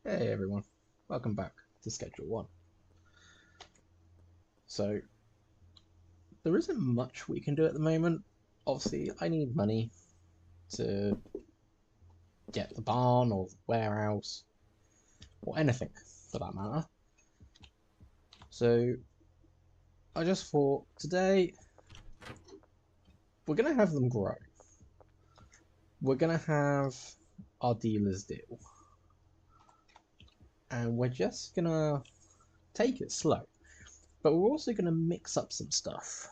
Hey everyone, welcome back to Schedule 1. So, there isn't much we can do at the moment. Obviously, I need money to get the barn or the warehouse, or anything for that matter. So, I just thought today we're going to have them grow. We're going to have our dealers deal. And we're just going to take it slow. But we're also going to mix up some stuff.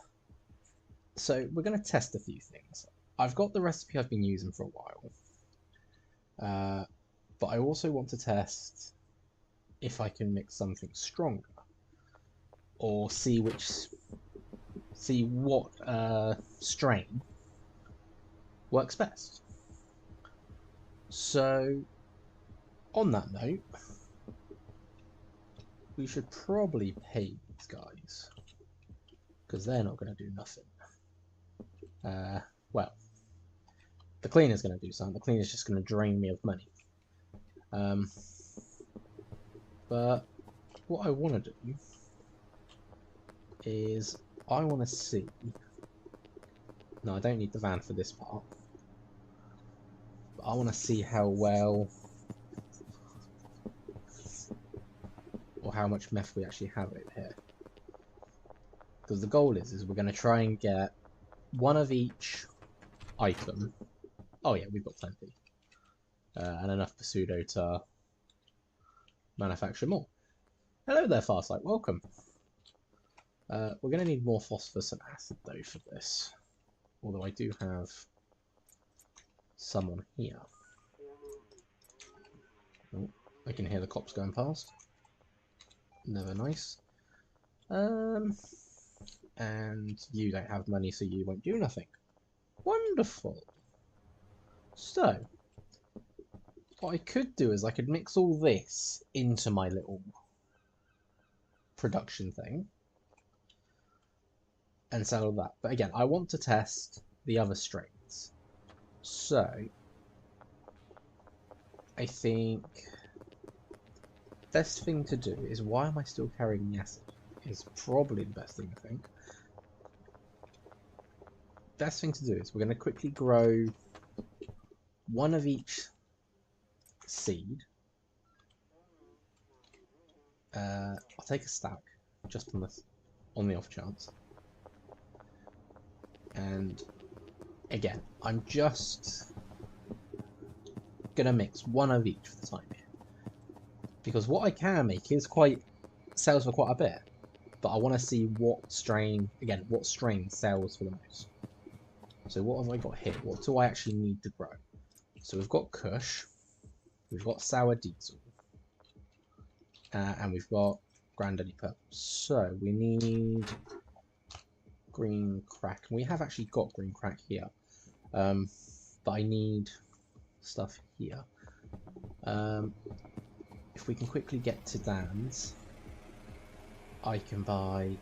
So we're going to test a few things. I've got the recipe I've been using for a while. But I also want to test if I can mix something stronger. Or see what strain works best. So on that note, we should probably pay these guys, because they're not going to do nothing. Well, the cleaner's going to do something. The cleaner's just going to drain me of money. But what I want to do is I want to see... No, I don't need the van for this part. But I want to see how well... or how much meth we actually have over here. Because the goal is we're going to try and get one of each item. Oh yeah, we've got plenty. And enough pseudo to manufacture more. Hello there, Farsight, welcome. We're going to need more phosphorus and acid though for this. Although I do have someone here. Oh, I can hear the cops going past. Never nice. And you don't have money, so you won't do nothing. Wonderful. So, what I could do is I could mix all this into my little production thing and sell that. But again, I want to test the other strains. So, I think best thing to do is, why am I still carrying the acid? Is probably the best thing, I think. Best thing to do is we're going to quickly grow one of each seed. I'll take a stack just on the off chance. And again, I'm just gonna mix one of each for the time being, because what I can make is sells for quite a bit, but I want to see what strain sells for the most. So what have I got here? What do I actually need to grow? So we've got Kush, we've got Sour Diesel, and we've got Granddaddy Purple. So we need green crack. We have actually got green crack here, but I need stuff here. If we can quickly get to Dan's, I can buy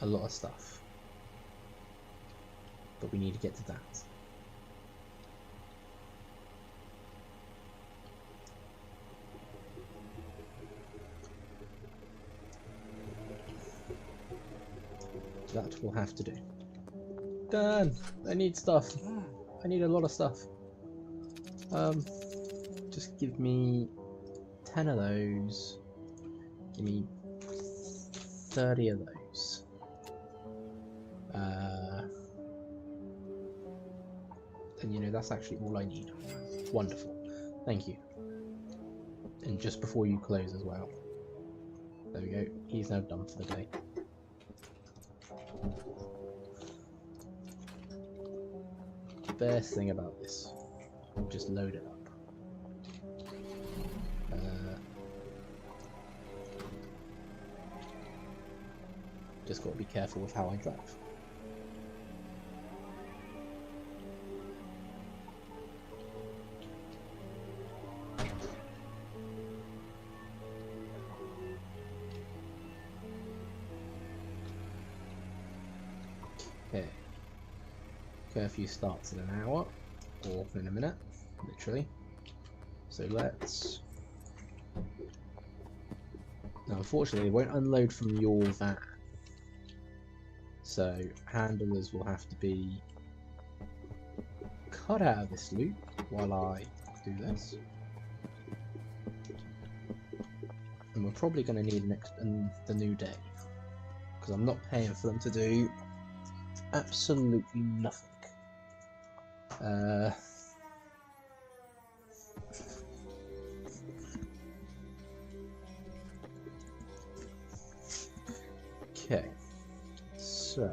a lot of stuff, but we need to get to Dan's. That will have to do. Dan, I need stuff. I need a lot of stuff. Just give me 10 of those. Give me 30 of those. And you know, that's actually all I need. Wonderful. Thank you. And just before you close as well. There we go. He's now done for the day. The best thing about this, we'll just load it up. Just got to be careful with how I drive. Okay. Curfew starts in an hour, or in a minute, literally. So let's Now, unfortunately, it won't unload from your van. So, handlers will have to be cut out of this loop while I do this. And we're probably going to need the new day. Because I'm not paying for them to do absolutely nothing. Okay, so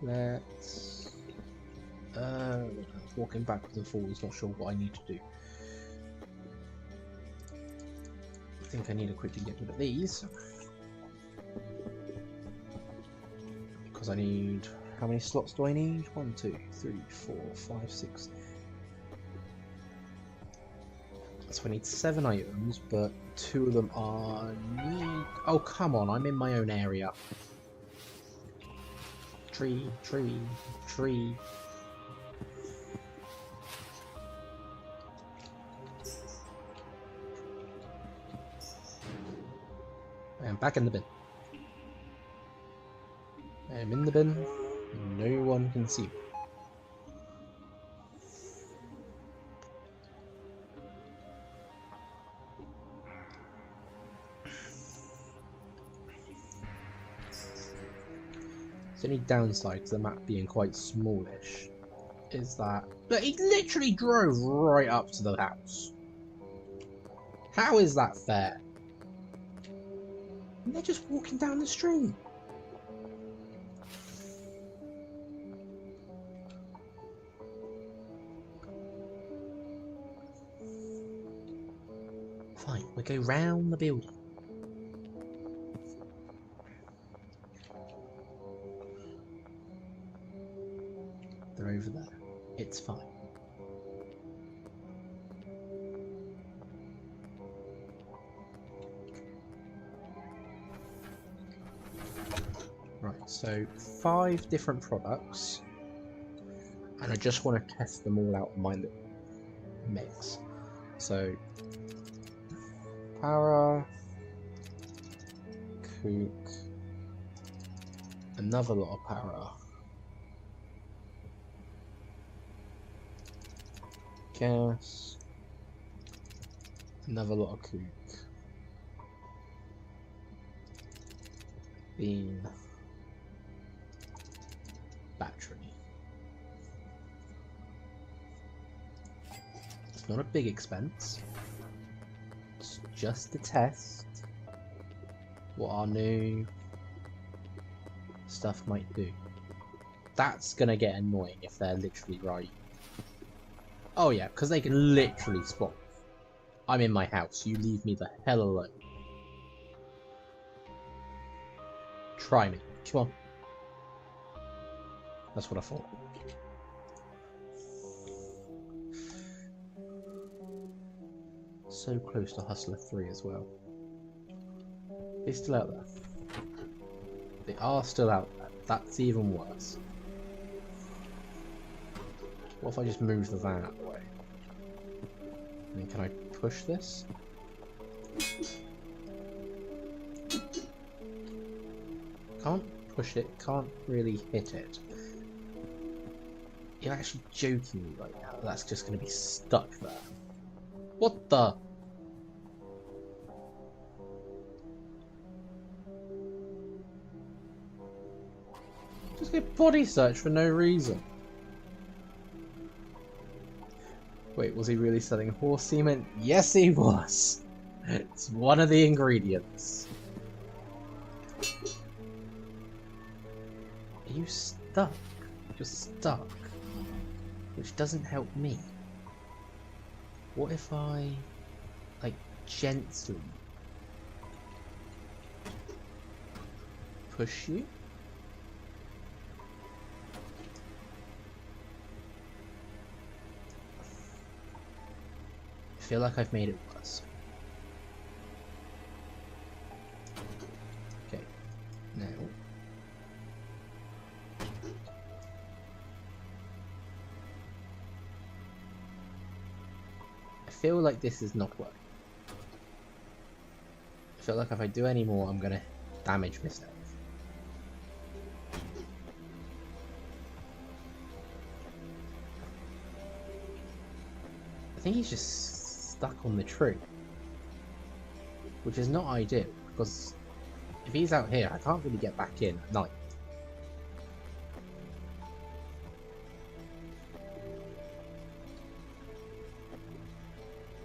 let's walking backwards and forwards, not sure what I need to do. I think I need to quickly get rid of these because I need, how many slots do I need? 1, 2, 3, 4, 5, 6. So I need 7 items, but 2 of them are oh come on, I'm in my own area. Tree, tree, tree. I am back in the bin. I am in the bin. No one can see me. The only downside to the map being quite smallish is that he literally drove right up to the house. How is that fair? And they're just walking down the street. Fine, we go round the building. They're over there. It's fine. Right, so 5 different products. And I just want to test them all out in my little mix. So, para, kook, another lot of para, gas, another lot of kook, bean, battery. It's not a big expense. It's just to test what our new stuff might do. That's gonna get annoying if they're literally right. Oh yeah, because they can literally spot. I'm in my house, you leave me the hell alone. Try me, come on. That's what I thought. So close to Hustler 3 as well. They're still out there. They are still out there. That's even worse. What if I just move the van out of the way? I mean, can I push this? Can't push it, can't really hit it. You're actually joking me right now. That's just going to be stuck there. What the? Just get body search for no reason. Wait, was he really selling horse semen? Yes, he was. It's one of the ingredients. Are you stuck? You're stuck. Which doesn't help me. What if I, like, gently push you? I feel like I've made it worse. Okay, now. I feel like this is not working. I feel like if I do any more, I'm gonna damage myself. I think he's just stuck on the tree, which is not ideal, because if he's out here, I can't really get back in at night.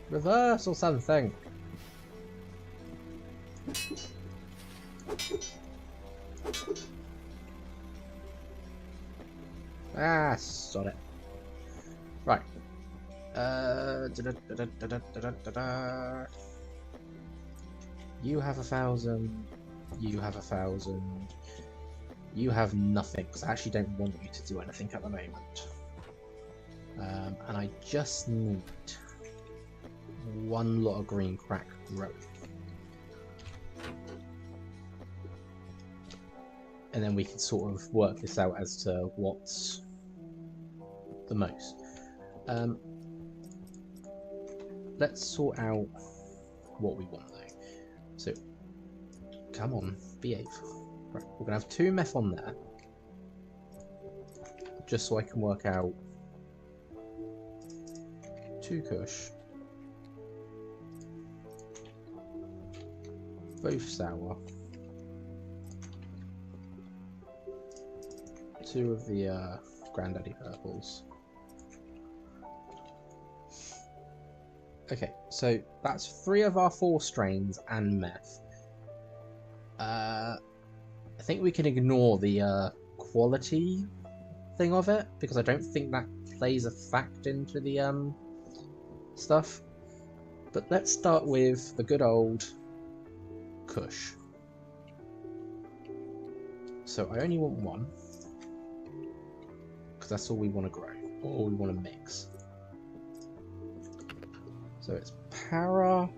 Reverse or something. Ah, sod it. Right. You have 1,000. You have 1,000. You have nothing, because I actually don't want you to do anything at the moment. And I just need one lot of green crack growing. And then we can sort of work this out as to what's the most. Let's sort out what we want though. So, come on, behave. Right, we're gonna have 2 meth on there, just so I can work out 2 kush, both sour, 2 of the Granddaddy purples. Okay, so that's 3 of our 4 strains and meth. I think we can ignore the quality thing of it, because I don't think that plays a fact into the stuff. But let's start with the good old kush. So I only want 1, because that's all we want to grow, or all we want to mix. So it's para,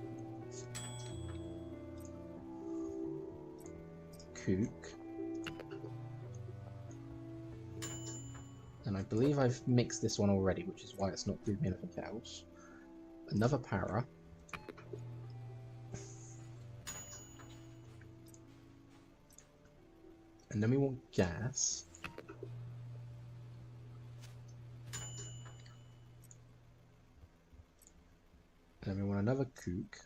kook, and I believe I've mixed this one already, which is why it's not giving me anything else. Another para, and then we want gas. And then we want another kook.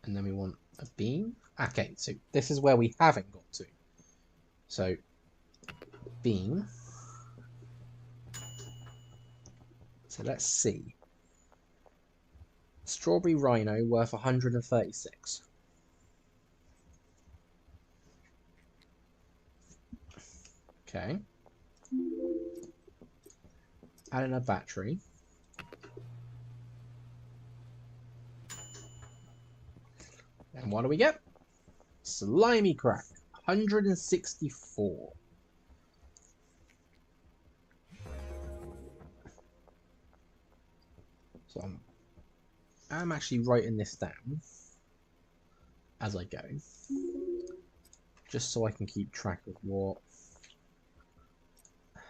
And then we want a bean. Okay, so this is where we haven't got to. So, bean. So let's see. Strawberry Rhino worth 136. Okay. Add in a battery. And what do we get? Slimy crack. 164. So I'm actually writing this down as I go, just so I can keep track of what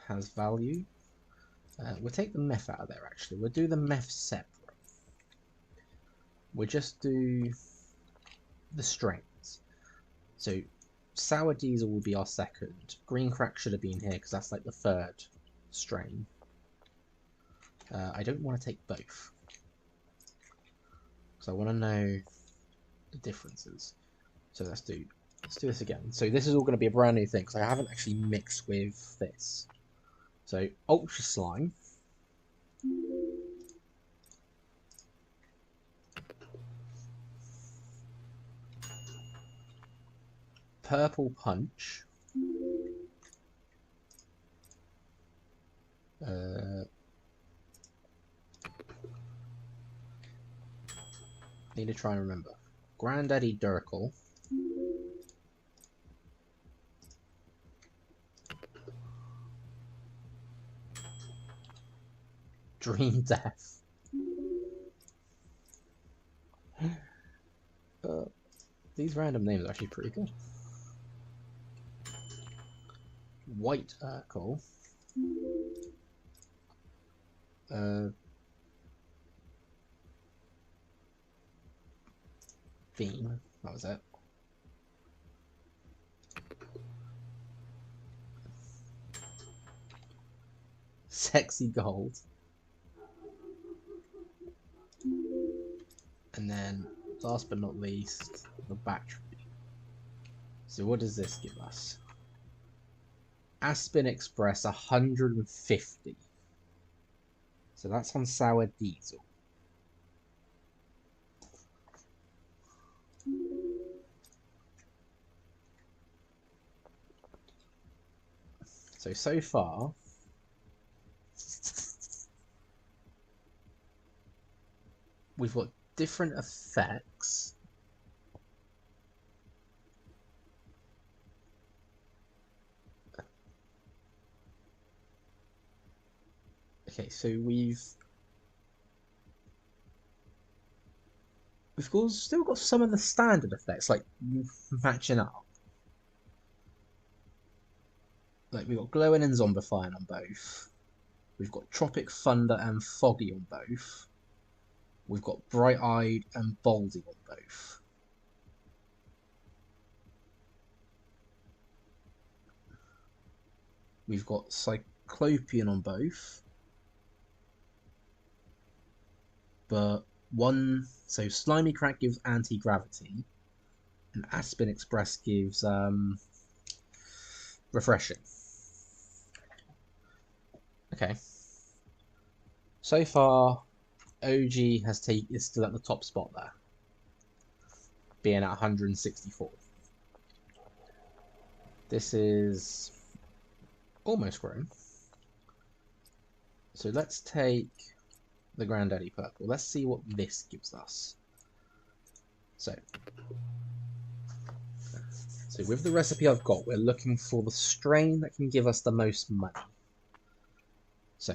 has value. We'll take the meth out of there actually. We'll do the meth separate. We'll just do the strains. So sour diesel will be our second. Green crack should have been here because that's like the 3rd strain. I don't want to take both, because I want to know the differences. So let's do this again. So this is all going to be a brand new thing, because I haven't actually mixed with this. So ultra slime. Purple punch. Need to try and remember. Granddaddy Durkle. Dream Death. These random names are actually pretty good. white Urkel. Beam. That was it. Sexy gold. And then, last but not least, the battery. So what does this give us? Aspen Express 150. So that's on sour diesel. So far, we've got different effects. Okay, so we've still got some of the standard effects, like matching up. Like we've got glowing and zombifying on both. We've got Tropic Thunder and Foggy on both. We've got Bright-Eyed and Baldy on both. We've got Cyclopean on both. But so Slimy Crack gives anti-gravity, and Aspen Express gives refreshing. Okay. So far, OG is still at the top spot there, being at 164. This is almost grown. So let's take the Granddaddy Purple. Let's see what this gives us. So with the recipe I've got, we're looking for the strain that can give us the most money. So,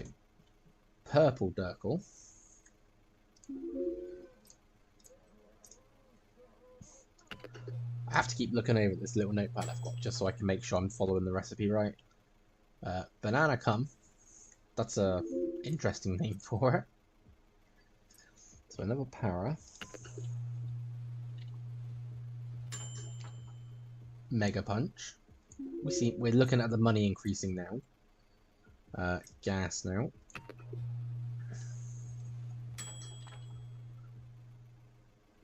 Purple Durkle. I have to keep looking over this little notepad I've got just so I can make sure I'm following the recipe right. Banana Cum. That's a interesting name for it. So another para. Mega Punch. We're looking at the money increasing now. Gas now.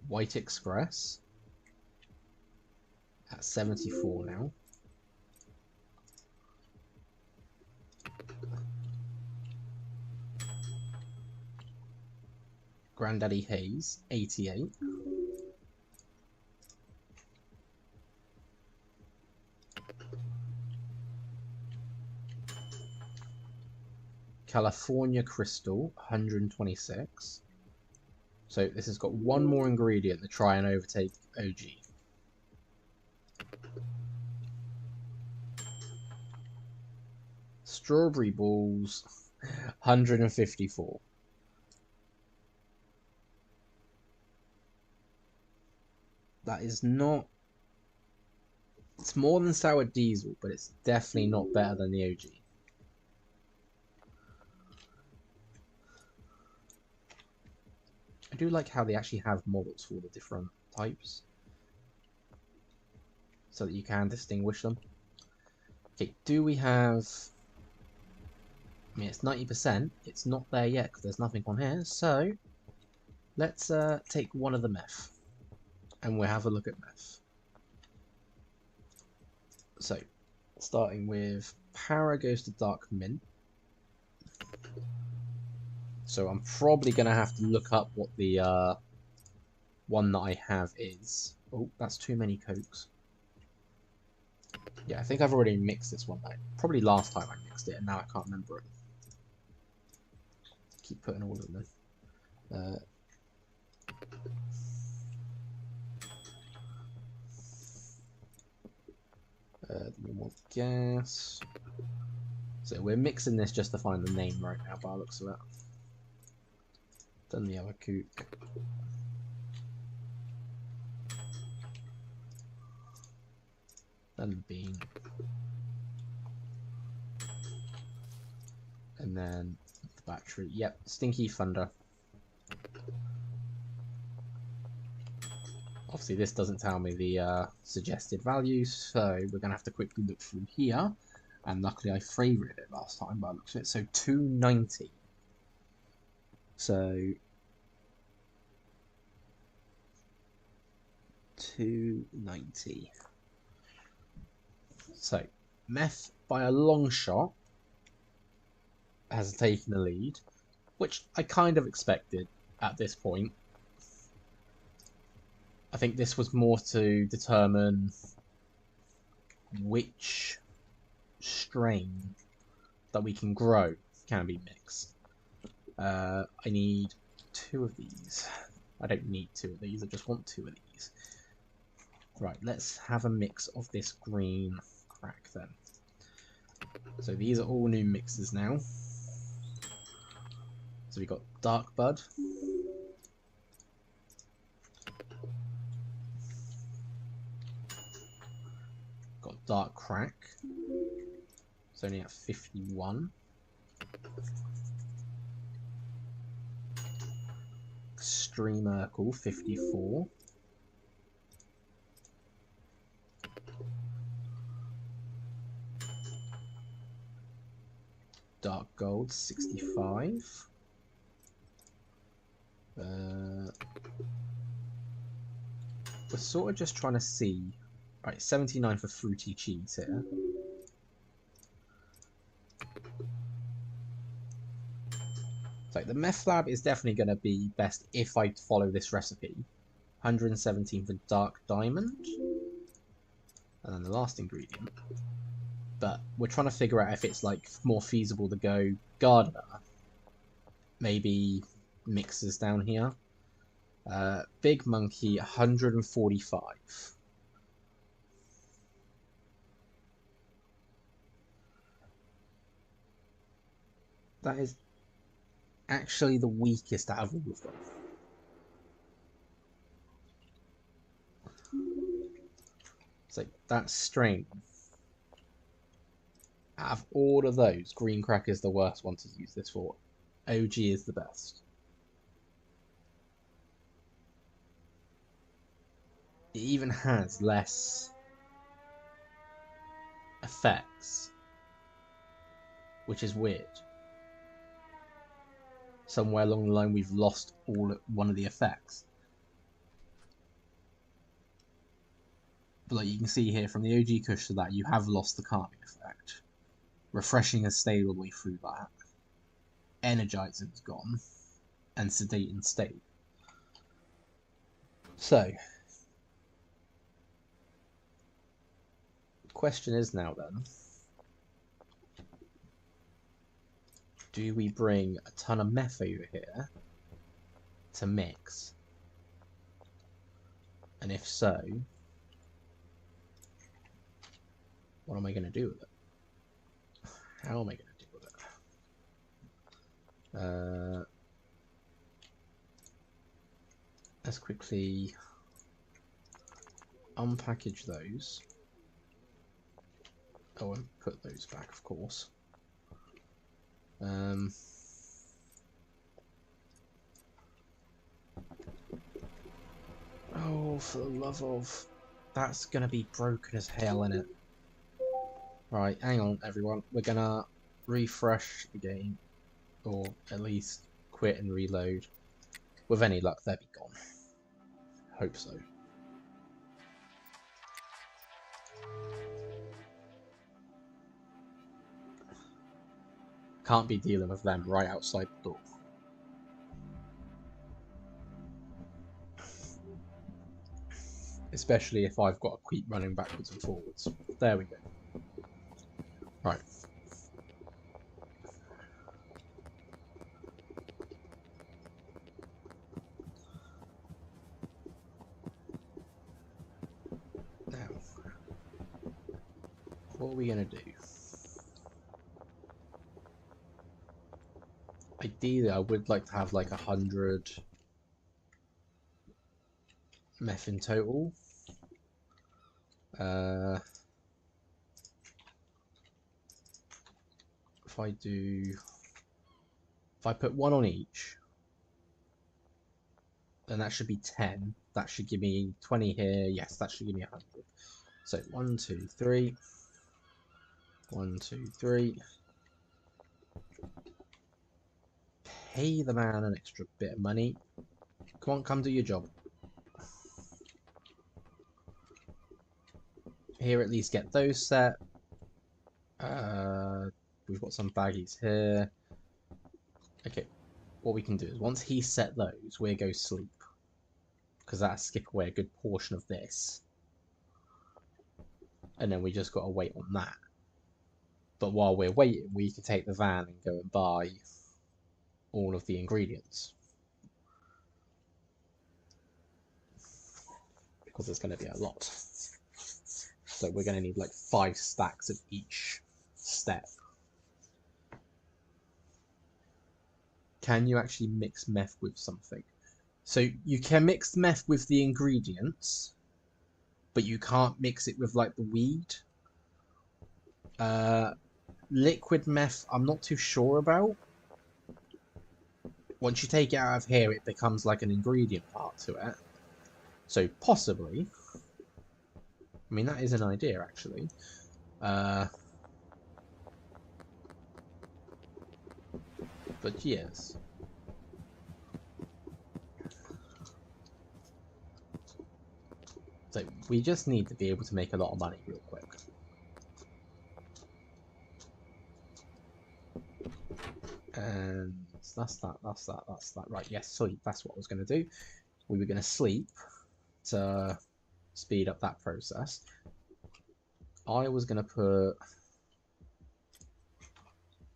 White Express at 74 now. Granddaddy Haze 88. California Crystal 126. So this has got one more ingredient to try and overtake OG. Strawberry Balls 154. That is not... It's more than Sour Diesel, but it's definitely not better than the OG. I do like how they actually have models for the different types, so that you can distinguish them. Okay, do we have... I mean, it's 90%. It's not there yet because there's nothing on here. So, let's take one of the meth. And we'll have a look at meth. So, starting with Para goes to Dark Mint. So I'm probably going to have to look up what the one that I have is. Oh, that's too many Cokes. Yeah, I think I've already mixed this one. Probably last time I mixed it, and now I can't remember it. Keep putting all of them in. More gas. So we're mixing this just to find the name right now by the looks of it. Done the other kook. Done the bean. then the battery. Yep, Stinky Thunder. Obviously, this doesn't tell me the suggested values, so we're going to have to quickly look through here. And luckily, I favoured it last time, but I looked at it. So 290. So 290. So meth, by a long shot, has taken the lead, which I kind of expected at this point. I think this was more to determine which strain that we can grow can be mixed. I need 2 of these. I don't need 2 of these, I just want 2 of these. Right, let's have a mix of this green crack then. So these are all new mixes now. So we got Dark Bud. Got Dark Crack. It's only at 51. Extreme Urkel, 54. Dark Gold, 65. We're sort of just trying to see. Right, 79 for Fruity Cheese here. So the meth lab is definitely going to be best if I follow this recipe. 117 for Dark Diamond. And then the last ingredient. But we're trying to figure out if it's like more feasible to go Gardener. Maybe mixes down here. Big Monkey, 145. That is actually the weakest out of all of them. So that strain, out of all of those, Green Crack is the worst one to use this for. OG is the best. It even has less effects, which is weird. Somewhere along the line we've lost one of the effects. But like you can see here, from the OG Kush to that, you have lost the calming effect. Refreshing has stayed all the way through that. Energizing's gone. And sedate and stayed. So, the question is now then, do we bring a ton of meth over here to mix? And if so, what am I going to do with it? How am I going to deal with it? Let's quickly unpackage those. Oh, and put those back, of course. Oh, for the love of... That's going to be broken as hell, innit? Right, hang on, everyone. We're going to refresh the game. Or at least quit and reload. With any luck, they'll be gone. Hope so. Can't be dealing with them right outside the door. Especially if I've got to keep running backwards and forwards. There we go. Right. Now, what are we going to do? Ideally, I would like to have like 100 meth in total. If I do If I put 1 on each, then that should be 10. That should give me 20 here. Yes, that should give me 100. So 1, 2, 3. 1, 2, 3. Pay the man an extra bit of money. Come on, come do your job. Here, at least get those set. We've got some baggies here. Okay, what we can do is once he's set those, we'll go sleep. Because that'll skip away a good portion of this. And then we just got to wait on that. But while we're waiting, we can take the van and go and buy all of the ingredients. Because there's going to be a lot. So we're going to need like 5 stacks of each step. Can you actually mix meth with something? So you can mix meth with the ingredients, but you can't mix it with like the weed. Liquid meth, I'm not too sure about. Once you take it out of here, it becomes like an ingredient part to it. So possibly. I mean, that is an idea, actually. But yes. So we just need to be able to make a lot of money real quick. And that's that. Right, yes, sleep. That's what I was going to do. We were going to sleep to speed up that process. I was going to put a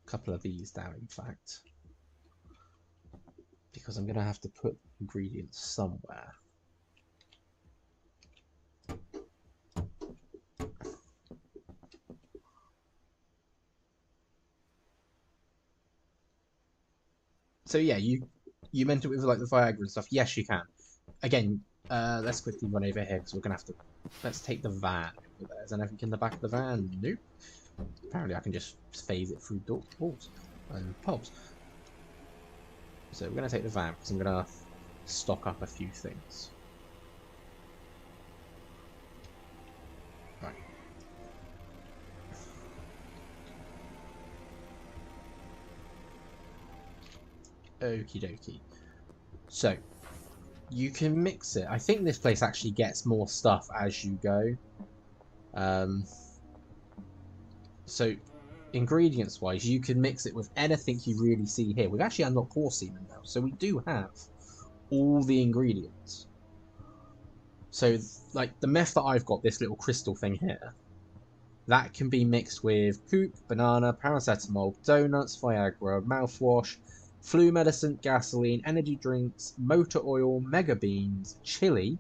couple of these down, in fact. Because I'm going to have to put ingredients somewhere. So yeah, you meant it with like the Viagra and stuff. Yes, you can. Again, let's quickly run over here because we're gonna have to. Let's take the van. There's anything in the back of the van? Nope. Apparently, I can just phase it through doors and pubs. So we're gonna take the van because I'm gonna stock up a few things. Right. Okie dokie. So, you can mix it. I think this place actually gets more stuff as you go. So, ingredients-wise, you can mix it with anything you really see here. We've actually unlocked horse semen now, so we do have all the ingredients. So, like, the meth that I've got, this little crystal thing here, that can be mixed with coop, banana, paracetamol, donuts, Viagra, mouthwash, flu medicine, gasoline, energy drinks, motor oil, mega beans, chili,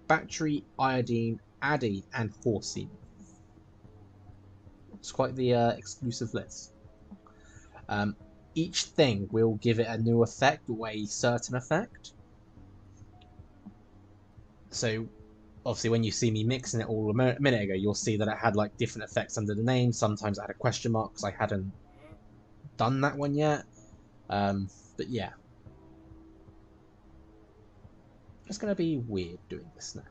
battery, iodine, addy, and horse semen. It's quite the exclusive list. Each thing will give it a new effect or a certain effect. So, obviously, when you see me mixing it all a minute ago, you'll see that it had like different effects under the name. Sometimes I had a question mark because I hadn't done that one yet. But yeah. It's going to be weird doing this now.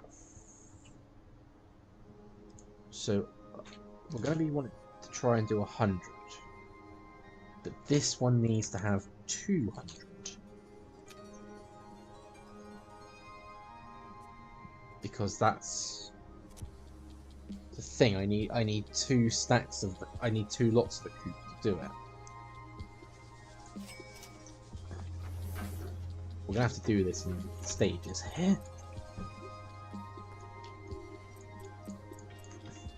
So, we're going to be wanting to try and do 100. But this one needs to have 200. Because that's the thing. I need 2 stacks of I need 2 lots of the coop to do it. We're gonna have to do this in stages here.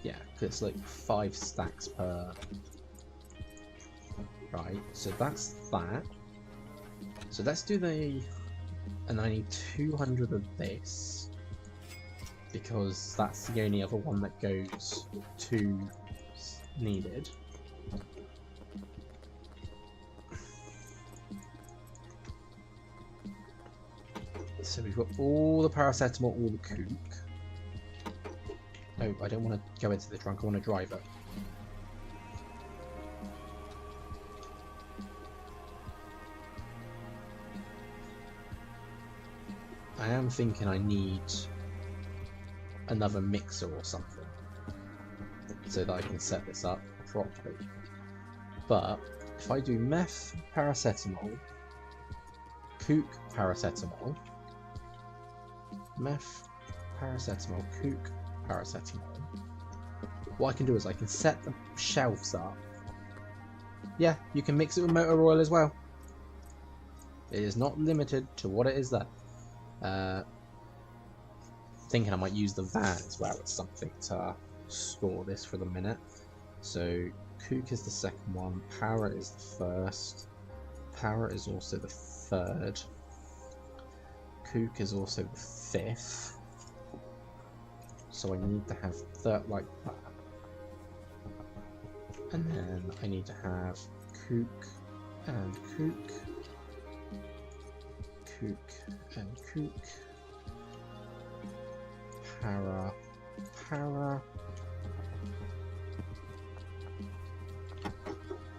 Yeah, because it's like 5 stacks per. Right, so that's that. So let's do the. And I need 200 of this. Because that's the only other one that goes to needed. So we've got all the paracetamol, all the coop. Oh, I don't want to go into the trunk, I want to drive it. I am thinking I need another mixer or something so that I can set this up properly. But if I do meth paracetamol, kook paracetamol, meth paracetamol, kook paracetamol, what I can do is I can set the shelves up. Yeah, you can mix it with motor oil as well. It is not limited to what it is there. Thinking I might use the van as well as something to store this for the minute. So kook is the second one, para is the first, para is also the third, kook is also the fifth. So I need to have that like that. And then I need to have kook and kook, kook and kook, para, para.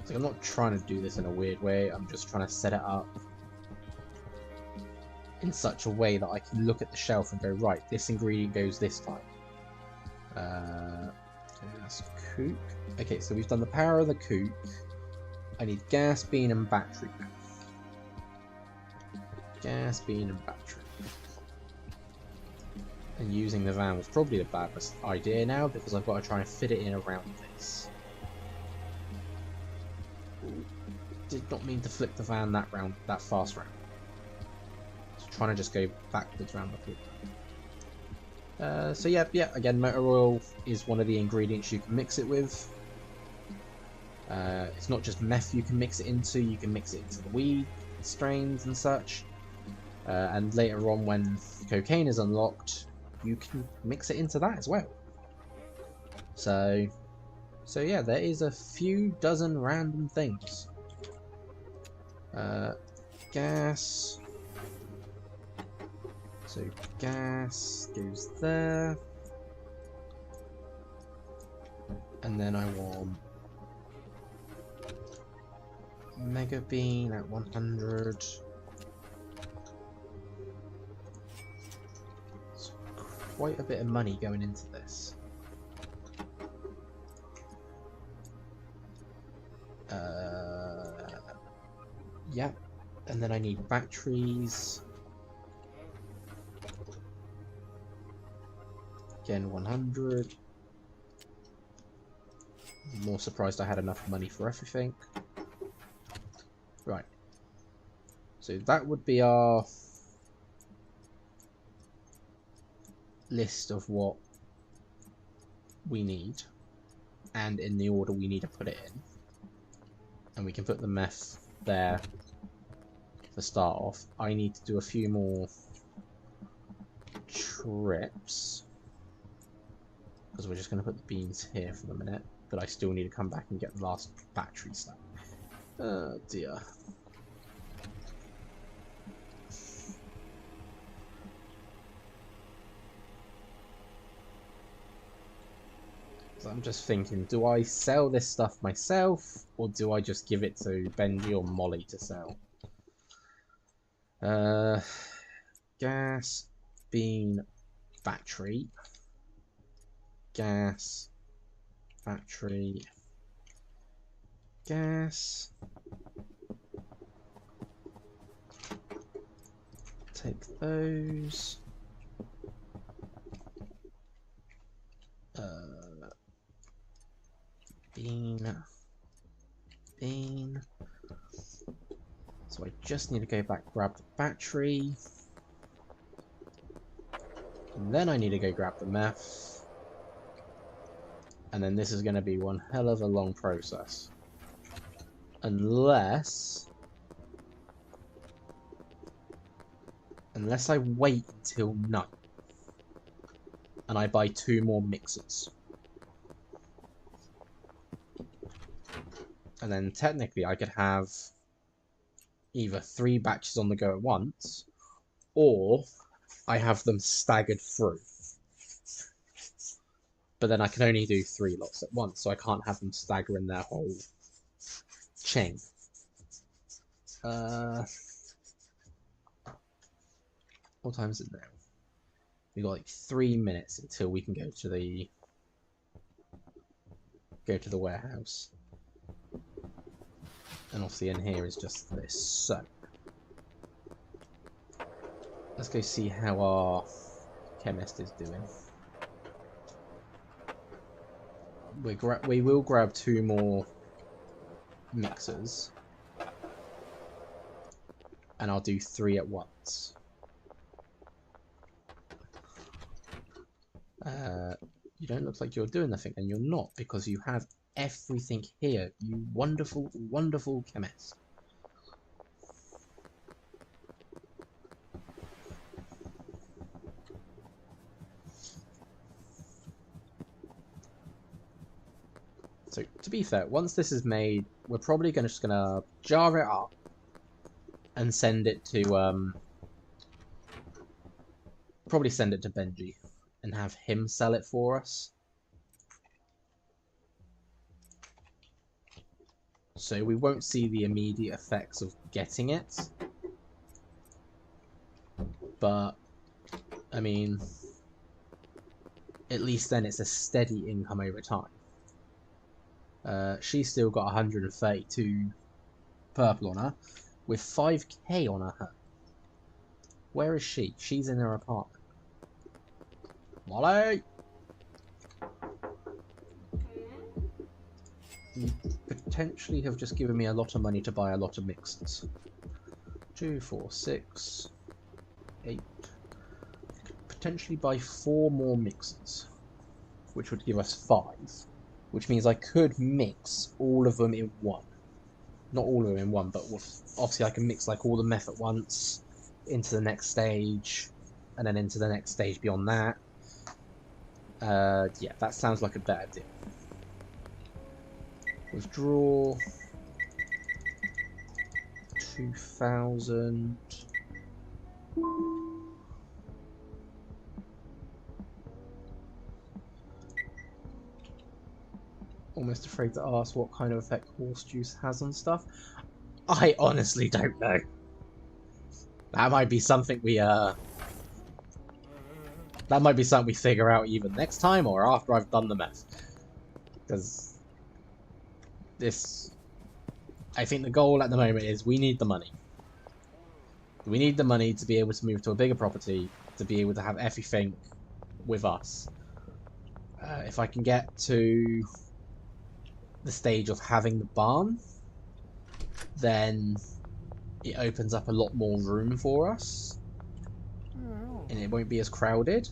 So I'm not trying to do this in a weird way, I'm just trying to set it up in such a way that I can look at the shelf and go, right, this ingredient goes this time. That's kook. Okay, so we've done the power of the kook. I need gas, bean, and battery now. Gas, bean, and battery. And using the van was probably the baddest idea now because I've got to try and fit it in around this. Ooh, did not mean to flip the van that fast round. So trying to just go backwards round the corner. So yeah, again, motor oil is one of the ingredients you can mix it with. It's not just meth you can mix it into, you can mix it into the weed strains and such. And later on when cocaine is unlocked, you can mix it into that as well. So yeah, there is a few dozen random things. Gas. So gas goes there. And then I want Mega Bean at 100. It's quite a bit of money going into this. Yeah, and then I need batteries. Again, 100. More surprised I had enough money for everything. Right. So that would be our list of what we need, and in the order we need to put it in. And we can put the meth there to start off. I need to do a few more trips because we're just going to put the beans here for the minute, but I still need to come back and get the last battery stuff. Oh dear. So I'm just thinking, do I sell this stuff myself, or do I just give it to Benji or Molly to sell? Gas, bean, battery. Gas, battery, gas. Take those. Bean, bean. So I just need to go back, grab the battery. And then I need to go grab the meth. And then this is going to be one hell of a long process. Unless I wait until night. And I buy 2 more mixers. And then technically I could have either 3 batches on the go at once, or I have them staggered through. But then I can only do 3 lots at once, so I can't have them stagger in their whole chain. What time is it now? We got like 3 minutes until we can go to the warehouse. And obviously in here is just this. So let's go see how our chemist is doing. We will grab 2 more mixers. And I'll do 3 at once. You don't look like you're doing nothing, and you're not, because you have everything here, you wonderful, wonderful chemist. So, to be fair, once this is made, we're probably just gonna jar it up and send it to, probably send it to Benji and have him sell it for us. So we won't see the immediate effects of getting it. But, I mean, at least then it's a steady income over time. She's still got 132 purple on her, with 5k on her. Where is she? She's in her apartment. Molly! You potentially have just given me a lot of money to buy a lot of mixers. 2, 4, 6, 8. Potentially buy 4 more mixers, which would give us 5. Which means I could mix all of them in one. Not all of them in one, but obviously I can mix like all the meth at once into the next stage, and then into the next stage beyond that. Yeah, that sounds like a better deal. Withdraw 2,000. Almost afraid to ask what kind of effect horse juice has on stuff. I honestly don't know. That might be something we that might be something we figure out either next time or after I've done the meth. Because I think the goal at the moment is we need the money. We need the money to be able to move to a bigger property, to be able to have everything with us. If I can get to the stage of having the barn, then it opens up a lot more room for us. And it won't be as crowded.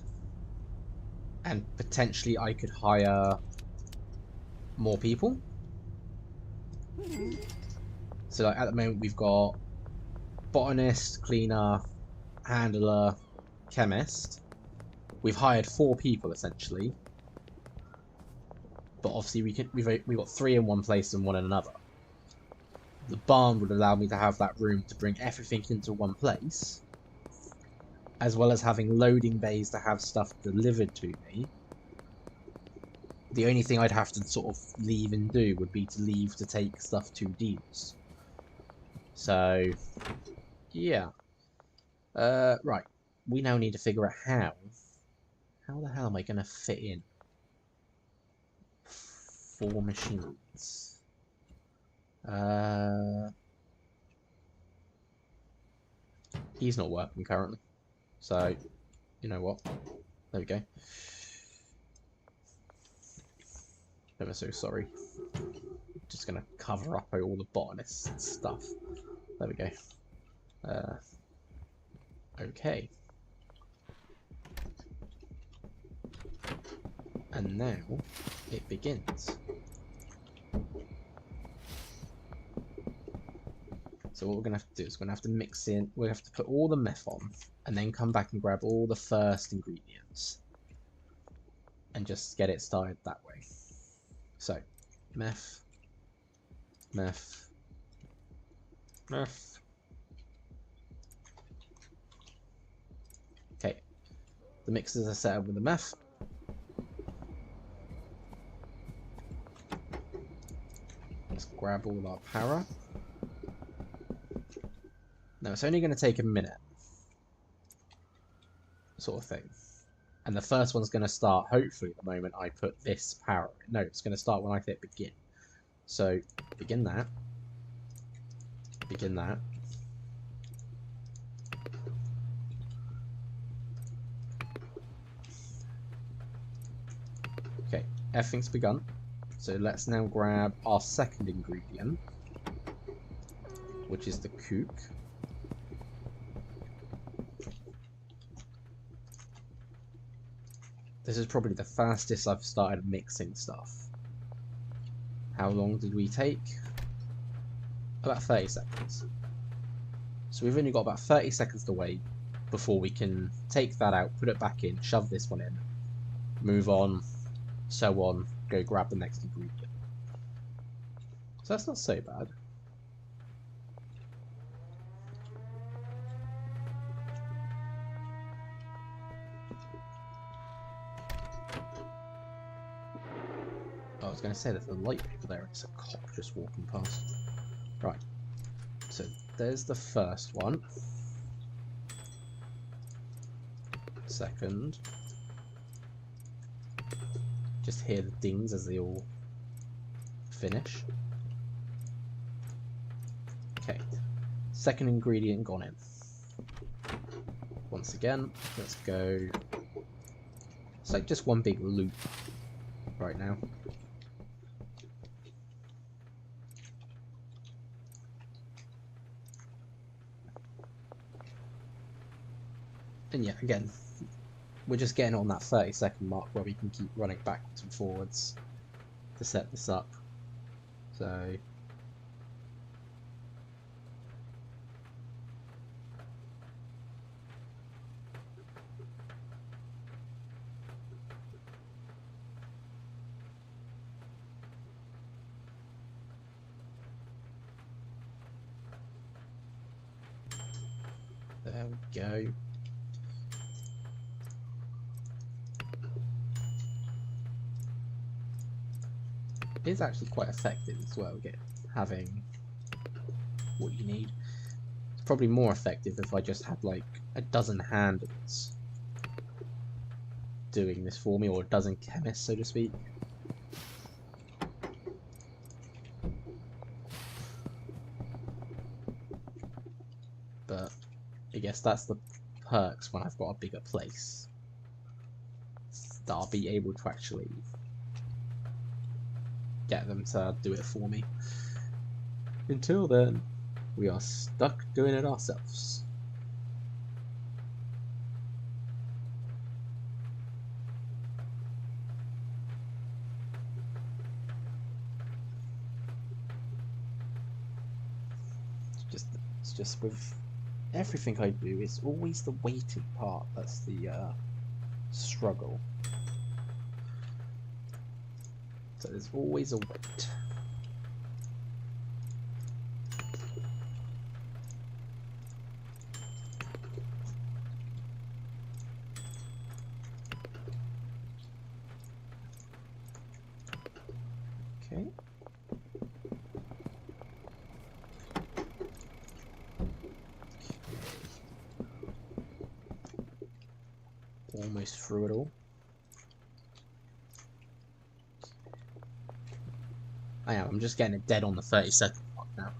And potentially I could hire more people. So like, at the moment we've got botanist, cleaner, handler, chemist. We've hired 4 people essentially. But obviously we've got 3 in one place and 1 in another. The barn would allow me to have that room to bring everything into one place, as well as having loading bays to have stuff delivered to me. The only thing I'd have to sort of leave and do would be to leave to take stuff to dealers. So, yeah. Right. We now need to figure out how. How the hell am I going to fit in 4 machines? He's not working currently. So, you know what? There we go. I'm so sorry. Just gonna cover up all the botanist stuff. There we go. Okay. And now it begins. So what we're gonna have to do is we're gonna have to mix in. We have to put all the meth on, and then come back and grab all the first ingredients, and just get it started that way. So, meth, meth, meth. Okay, the mixers are set up with the meth. Let's grab all our para. Now it's only going to take a minute. sort of thing. And the first one's going to start, hopefully, the moment I put this power in. No, it's going to start when I hit begin. So, begin that. Begin that. Okay, everything's begun. So let's now grab our second ingredient, which is the kook. This is probably the fastest I've started mixing stuff. How long did we take? About 30 seconds. So we've only got about 30 seconds to wait before we can take that out, put it back in, shove this one in, move on, so on, go grab the next ingredient. So that's not so bad. I was going to say there's a light over there, it's a cop just walking past. Right, so there's the first one. Second. Just hear the dings as they all finish. Okay, second ingredient gone in. Once again, let's go. It's like just one big loop right now. And yeah, again, we're just getting on that 30-second mark where we can keep running backwards and forwards to set this up. So there we go. It is actually quite effective as well, having what you need. It's probably more effective if I just had like a dozen handles doing this for me, or a dozen chemists, so to speak. But I guess that's the perks when I've got a bigger place, that I'll be able to actually get them to do it for me. Until then, we are stuck doing it ourselves. It's just with everything I do, it's always the waiting part that's the struggle. So there's always a wait. Okay. Almost through it all. I am. I'm just getting it dead on the 30-second mark now.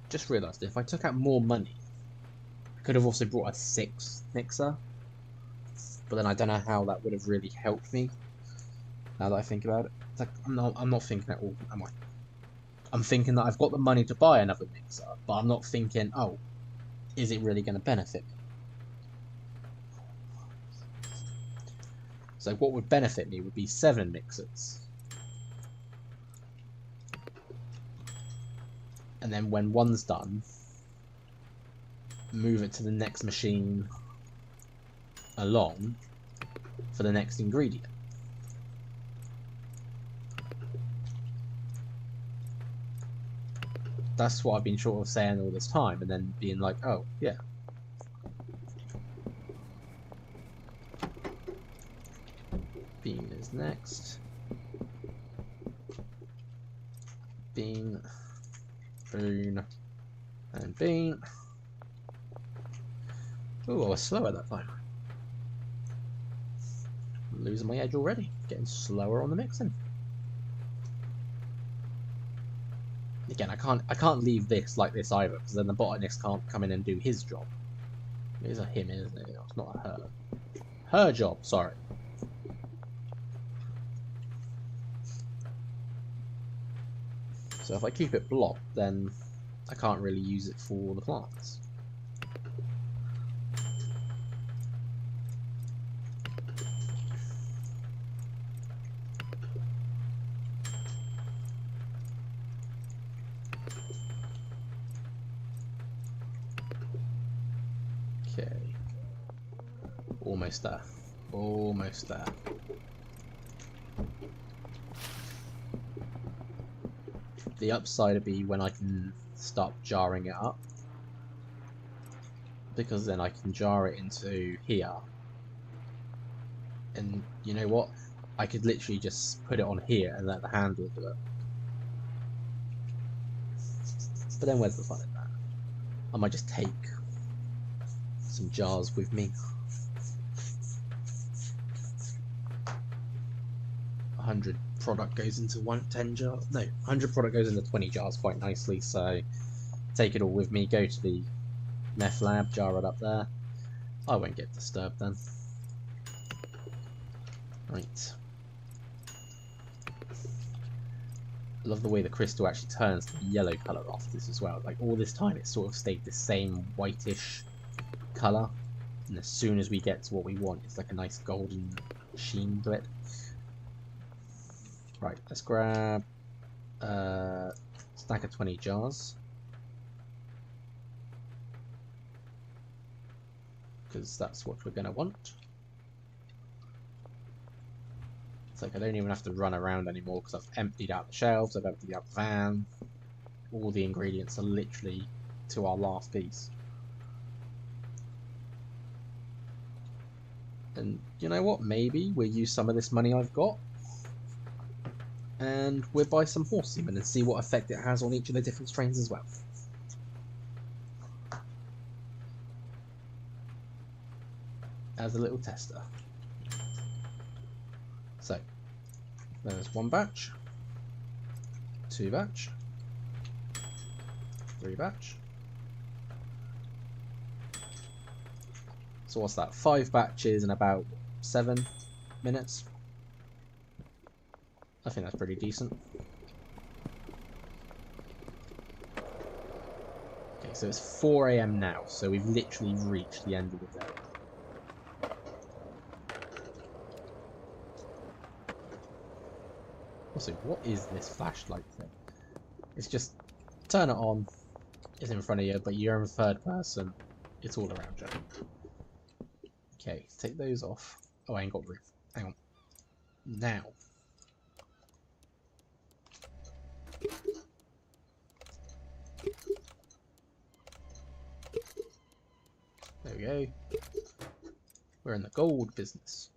Just realised if I took out more money, I could have also brought a 6th mixer. But then I don't know how that would have really helped me. Now that I think about it, it's like I'm not thinking at all. Am I? I'm thinking that I've got the money to buy another mixer, but I'm not thinking, oh, is it really going to benefit me? So what would benefit me would be 7 mixers. And then when one's done, move it to the next machine along for the next ingredient. That's what I've been sort of saying all this time, and then being like, oh, yeah. Bean is next. Bean. Boon. And bean. Ooh, I was slow at that time. I'm losing my edge already. Getting slower on the mixing. Again, I can't leave this like this either, because then the botanist can't come in and do his job. It is a him, isn't it? It's not a her. Her job, sorry. So if I keep it blocked, then I can't really use it for the plants. Okay. Almost there. Almost there. The upside would be when I can start jarring it up, because then I can jar it into here, and you know what, I could literally just put it on here and let the handler do it. But then where's the fun in that? I might just take some jars with me. 100 product goes into 10 jars. No, 100 product goes into 20 jars quite nicely, so take it all with me, go to the meth lab, jar it up there. I won't get disturbed then. Right. I love the way the crystal actually turns the yellow colour off this as well. Like all this time it sort of stayed the same whitish colour, and as soon as we get to what we want, it's like a nice golden sheen to it. Right, let's grab a stack of 20 jars, because that's what we're going to want. It's like I don't even have to run around anymore because I've emptied out the shelves, I've emptied out the van. All the ingredients are literally to our last piece. And you know what? Maybe we'll use some of this money I've got and we'll buy some horse semen and see what effect it has on each of the different strains as well. As a little tester. So, there's 1 batch, 2 batch, 3 batch. So what's that? 5 batches in about 7 minutes. I think that's pretty decent. Okay, so it's 4 AM now, so we've literally reached the end of the day. Also, what is this flashlight thing? It's just turn it on, it's in front of you, but you're in third person, it's all around you. Okay, take those off. Oh, I ain't got roof. Hang on. Now. There we go. We're in the gold business.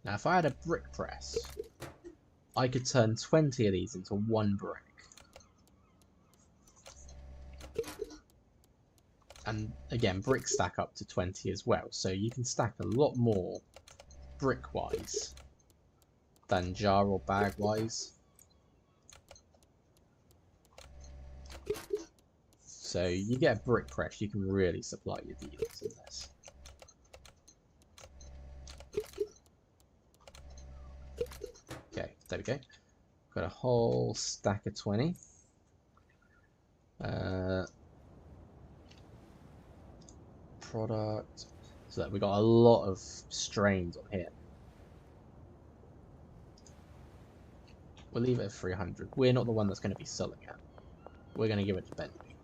Now, if I had a brick press, I could turn 20 of these into 1 brick. And again, bricks stack up to 20 as well, so you can stack a lot more brick-wise than jar or bag-wise. So you get a brick press, you can really supply your dealers in this. Okay, there we go. Got a whole stack of 20. Product. So that we got a lot of strains on here. We'll leave it at 300. We're not the one that's going to be selling it. We're going to give it to Benji.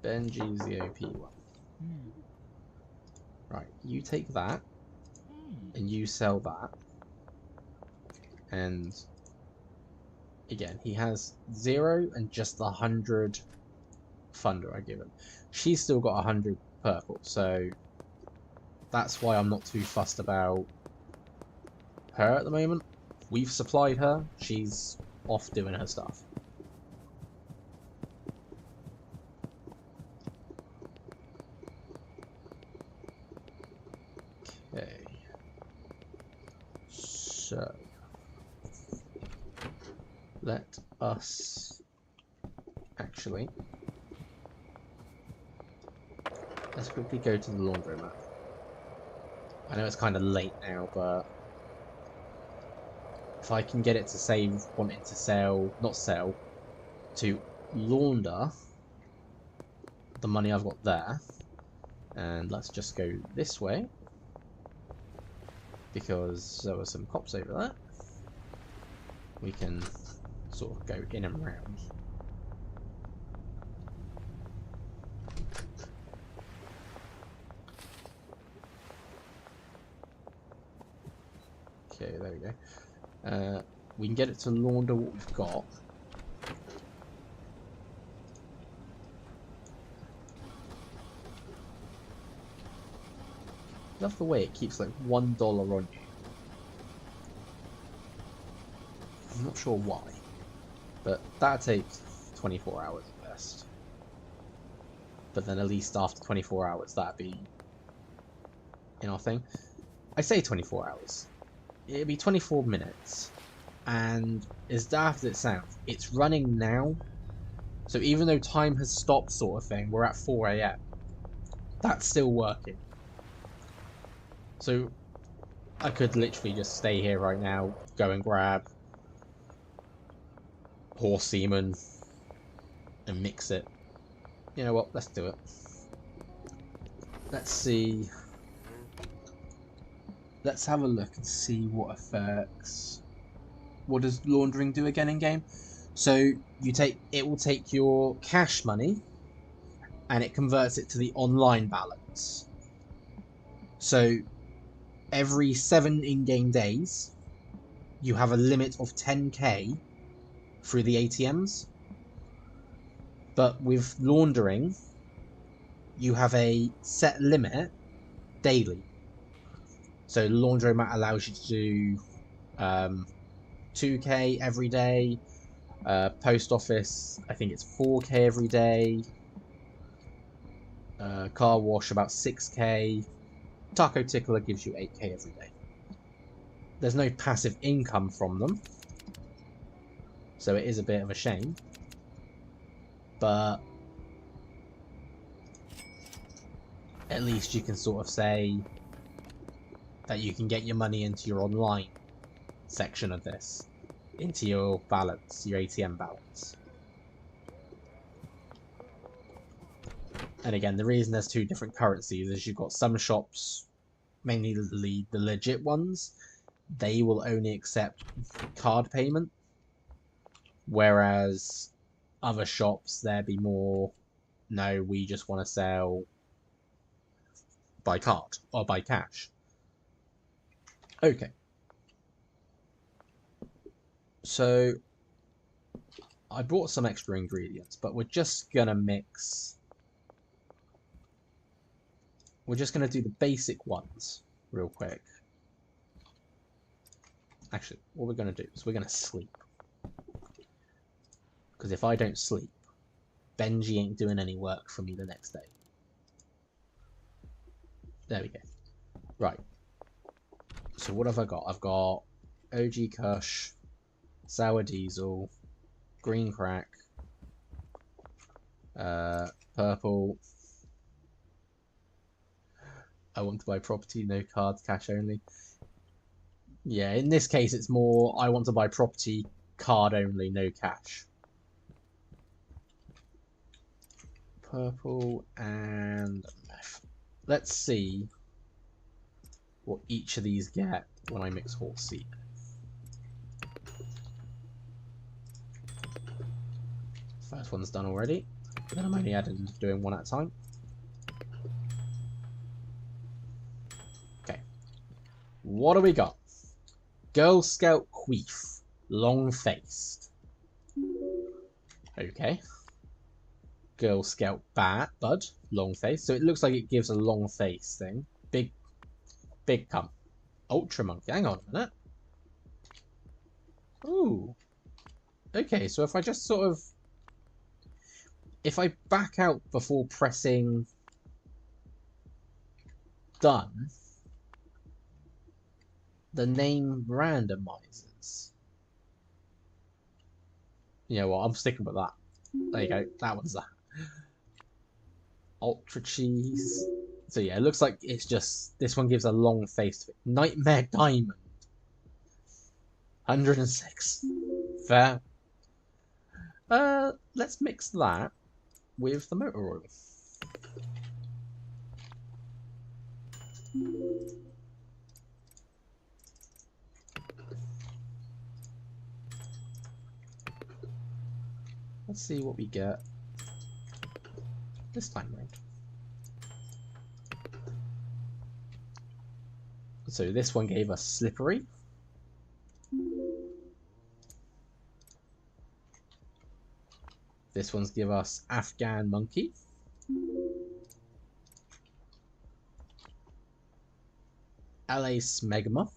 Benji's the OP one. Right, you take that, and you sell that. And again, he has 0 and just the 100 thunder I give him. She's still got 100 purple, so that's why I'm not too fussed about her at the moment. We've supplied her, she's off doing her stuff. Okay. So let us actually, let's quickly go to the laundromat. I know it's kind of late now, but if I can get it to save wanting to sell, not sell, to launder the money I've got there. And let's just go this way, because there were some cops over there. We can sort of go in and around. Okay, there we go. We can get it to launder what we've got. Love the way it keeps like $1 on you. I'm not sure why, but that takes 24 hours at best. But then at least after 24 hours, that'd be, you know, thing. I say 24 hours. It'd be 24 minutes. And as daft as it sounds, it's running now. So even though time has stopped sort of thing, we're at 4 AM. That's still working. So I could literally just stay here right now, go and grab horse semen and mix it. You know what, let's do it. Let's see. Let's have a look and see what effects. What does laundering do again in game? So it will take your cash money and it converts it to the online balance. So every 7 in-game days, you have a limit of 10k through the ATMs. But with laundering, you have a set limit daily. So laundromat allows you to do 2k every day. Post office, I think it's 4k every day. Car wash about 6k. Taco Tickler gives you 8k every day. There's no passive income from them, so it is a bit of a shame. But at least you can sort of say that you can get your money into your online section of this, into your balance, your ATM balance. And again, the reason there's 2 different currencies is you've got some shops, mainly the legit ones, they will only accept card payment, whereas other shops, there'd be more, no, we just want to sell by card or by cash. Okay. So I brought some extra ingredients, but we're just gonna mix. We're just gonna do the basic ones real quick. Actually, what we're gonna do is we're gonna sleep. Because if I don't sleep, Benji ain't doing any work for me the next day. There we go. Right. So what have I got? I've got OG Kush, Sour Diesel, Green Crack, Purple. I want to buy property, no cards, cash only. Yeah, in this case it's more I want to buy property, card only, no cash. Purple and let's see what each of these get when I mix horse seed. First one's done already. Then I'm only doing one at a time. Okay. What do we got? Girl Scout Queef. Long-faced. Okay. Girl Scout Bud. Long-faced. So it looks like it gives a long face thing. Big cunt. Ultra Monkey. Hang on a minute. Ooh. Okay, so if I just sort of... If I back out before pressing done, the name randomizes. You know what, I'm sticking with that. There you go, that one's that. Ultra Cheese. So yeah, it looks like it's just, this one gives a long face to it. Nightmare Diamond. 106. Fair. Let's mix that with the motor oil. Let's see what we get this time round. So this one gave us Slippery. This one's give us Afghan Monkey. LA Smegma.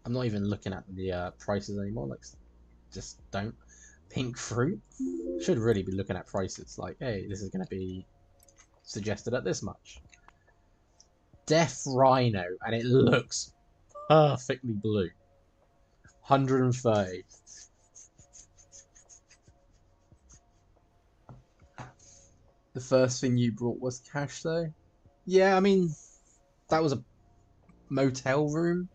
I'm not even looking at the prices anymore, like, just don't. Pink Fruit. Should really be looking at prices, like, hey, this is going to be suggested at this much. Deaf Rhino, and it looks perfectly blue. 130. The first thing you brought was cash, though? Yeah, I mean, that was a motel room.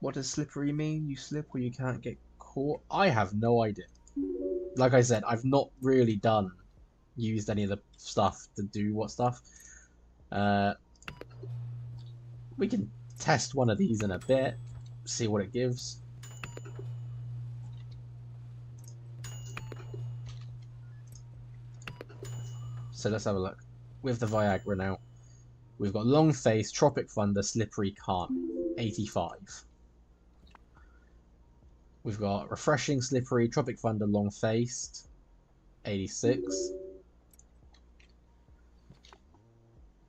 What does slippery mean? You slip or you can't get caught? I have no idea. Like I said, I've not really used any of the stuff to do what stuff. We can test one of these in a bit, see what it gives. So let's have a look. With the Viagra now, we've got Long Face, Tropic Thunder, Slippery Calm, 85. We've got Refreshing, Slippery, Tropic Thunder, Long Faced, 86.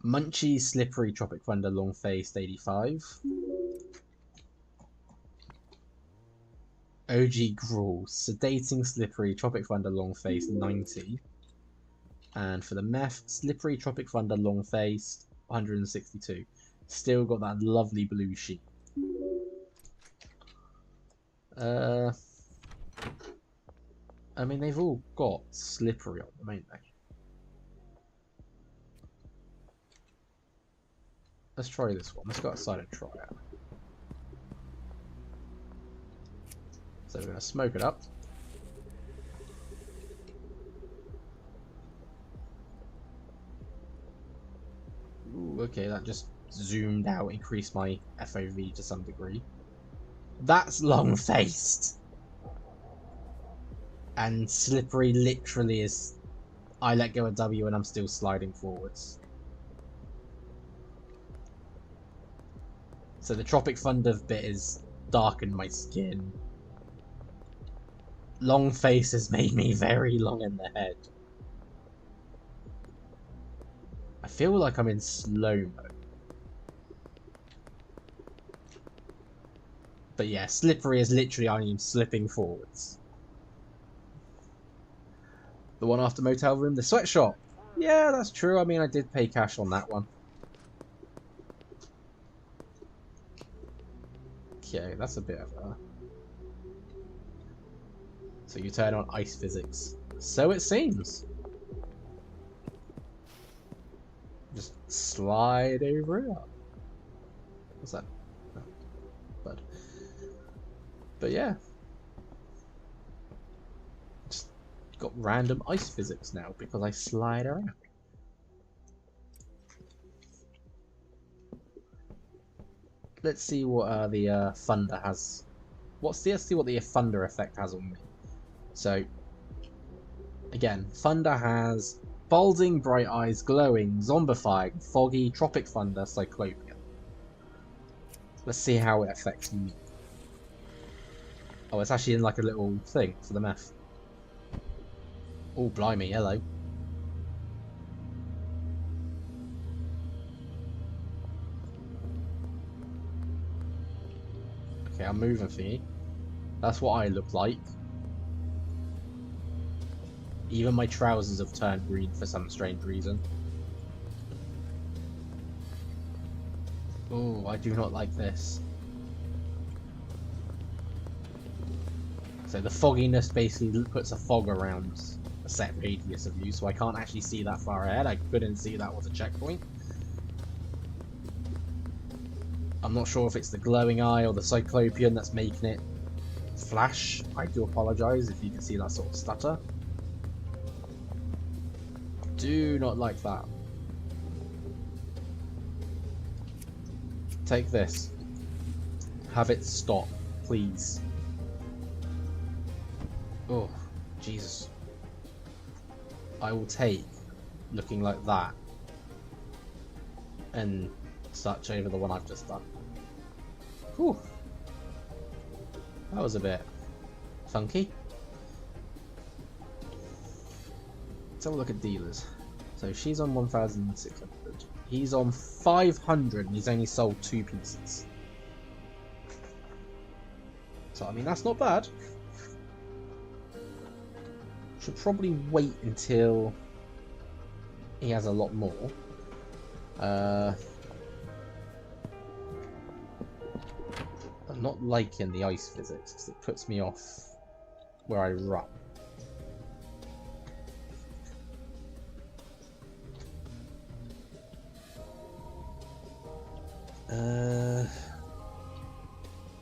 Munchy, Slippery, Tropic Thunder, Long Faced, 85. OG Gruel, Sedating, Slippery, Tropic Thunder, Long Faced, 90. And for the meth, Slippery, Tropic Thunder, Long Faced, 162. Still got that lovely blue sheet. I mean, they've all got Slippery on them, ain't they? Let's try this one. Let's go outside and try it. So we're going to smoke it up. Ooh, okay, that just zoomed out, increased my FOV to some degree. That's long-faced. And Slippery literally is... I let go of W and I'm still sliding forwards. So the Tropic Thunder bit is darkened my skin. Long face has made me very long in the head. I feel like I'm in slow-mo. But yeah, Slippery is literally only slipping forwards. The one after Motel Room, the sweatshop. Yeah, that's true. I mean, I did pay cash on that one. Okay, that's a bit of a... So you turn on ice physics. So it seems. Just slide over it. What's that? Oh, bud. But yeah. Just got random ice physics now because I slide around. Let's see what the Thunder has. Let's see what the Thunder effect has on me. So, again, Thunder has Balding, bright eyes, glowing, zombifying, foggy, tropic thunder, cyclopean. Let's see how it affects me. Oh, it's actually in like a little thing for the map. Oh, blimey, hello. Okay, I'm moving for you. That's what I look like. Even my trousers have turned green for some strange reason. Oh, I do not like this. So the fogginess basically puts a fog around a set radius of you, so I can't actually see that far ahead. I couldn't see that was a checkpoint. I'm not sure if it's the glowing eye or the cyclopean that's making it flash. I do apologise if you can see that sort of stutter. Do not like that. Take this. Have it stop, please. Oh, Jesus. I will take looking like that and such over the one I've just done. Whew. That was a bit funky. Let's have a look at dealers. So she's on 1,600. He's on 500 and he's only sold 2 pieces. So I mean, that's not bad. Should probably wait until he has a lot more. I'm not liking the ice physics because it puts me off where I run.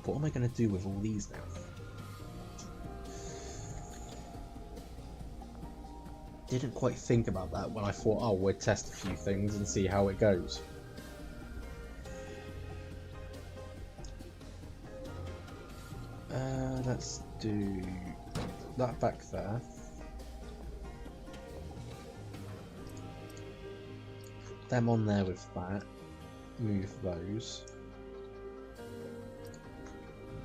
What am I going to do with all these now? Didn't quite think about that when I thought, oh, we'd test a few things and see how it goes. Let's do that back there. Them on there with that. Move those.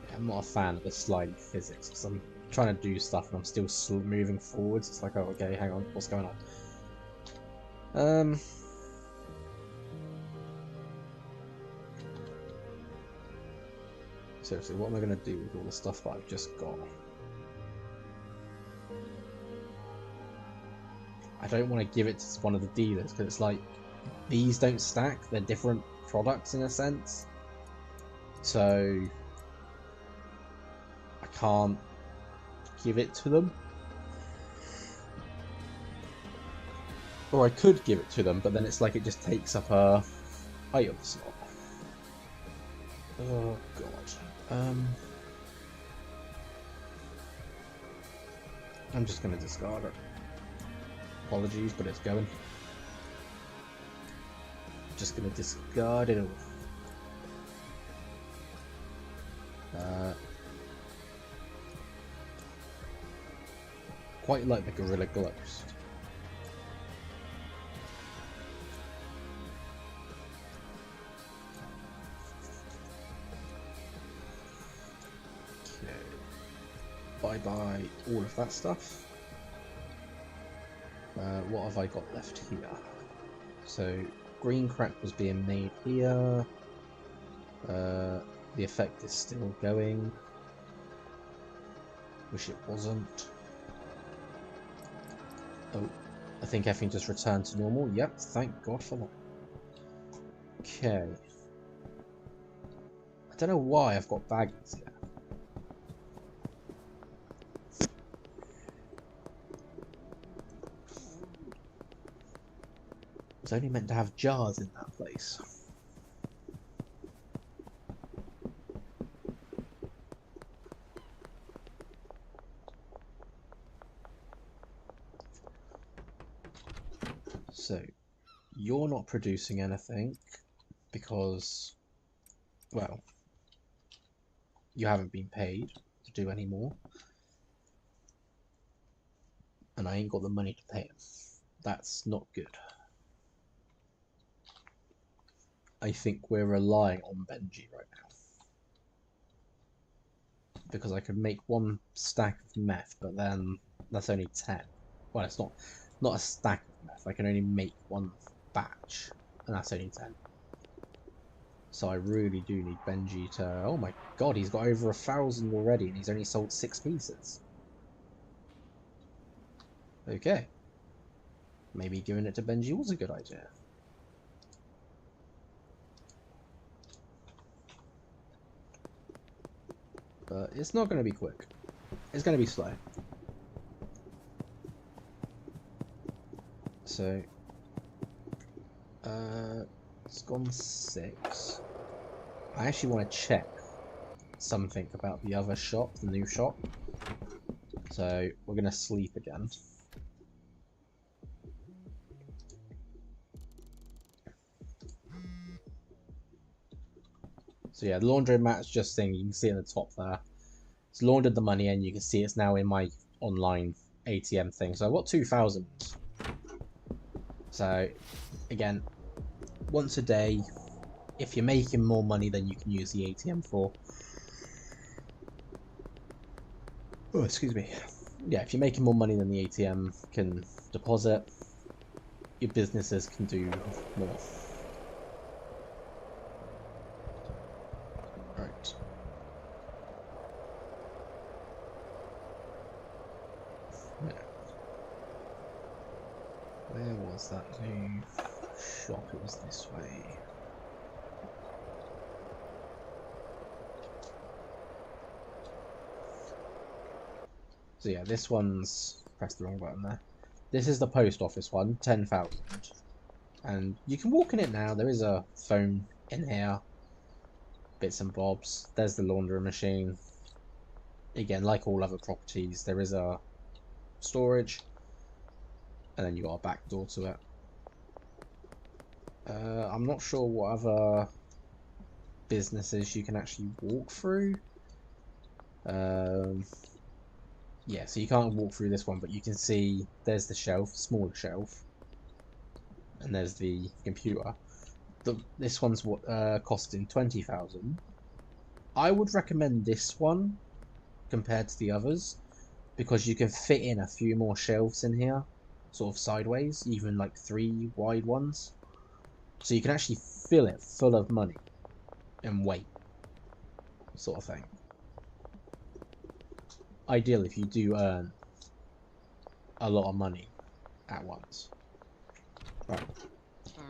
Yeah, I'm not a fan of the slide physics because I'm trying to do stuff and I'm still moving forwards. It's like, oh, okay, hang on, what's going on? Seriously, what am I going to do with all the stuff that I've just got? I don't want to give it to one of the dealers because it's like, these don't stack, they're different products in a sense. So I can't give it to them. Or I could give it to them, but then it's like it just takes up a item slot. Oh god. I'm just gonna discard it. Apologies, but it's going. Just gonna discard it all. Quite like the Gorilla Ghost. Bye-bye all of that stuff. What have I got left here? So, green crack was being made here. The effect is still going. Wish it wasn't. Oh, I think everything just returned to normal. Yep, thank God for that. Okay. I don't know why I've got baggies here. It's only meant to have jars in that place. So, you're not producing anything because, well, you haven't been paid to do any more. And I ain't got the money to pay him. That's not good. I think we're relying on Benji right now. Because I could make 1 stack of meth, but then that's only 10. Well, it's not a stack of meth. I can only make 1 batch, and that's only 10. So I really do need Benji to... Oh my god, he's got over 1,000 already, and he's only sold 6 pieces. Okay. Maybe giving it to Benji was a good idea. But it's not going to be quick. It's going to be slow. So, it's gone 6. I actually want to check something about the other shop, the new shop. So, we're going to sleep again. So yeah, the laundromat's just thing, you can see at the top there. It's laundered the money and you can see it's now in my online ATM thing. So I've got 2,000. So, again, once a day, if you're making more money than you can use the ATM for. Oh, excuse me. Yeah, if you're making more money than the ATM can deposit, your businesses can do more. Right. Where was that new shop? It was this way. So yeah, this one's... pressed the wrong button there. This is the post office one, 10,000. And you can walk in it now. There is a phone in here. Bits and bobs. There's the laundry machine. Again, like all other properties, there is a storage. And then you got a back door to it. I'm not sure what other businesses you can actually walk through. Yeah, so you can't walk through this one, but you can see there's the shelf, smaller shelf, and there's the computer. This one's costing 20,000. I would recommend this one compared to the others because you can fit in a few more shelves in here, sort of sideways, even like 3 wide ones. So you can actually fill it full of money and weight, sort of thing. Ideal if you do earn a lot of money at once. Right.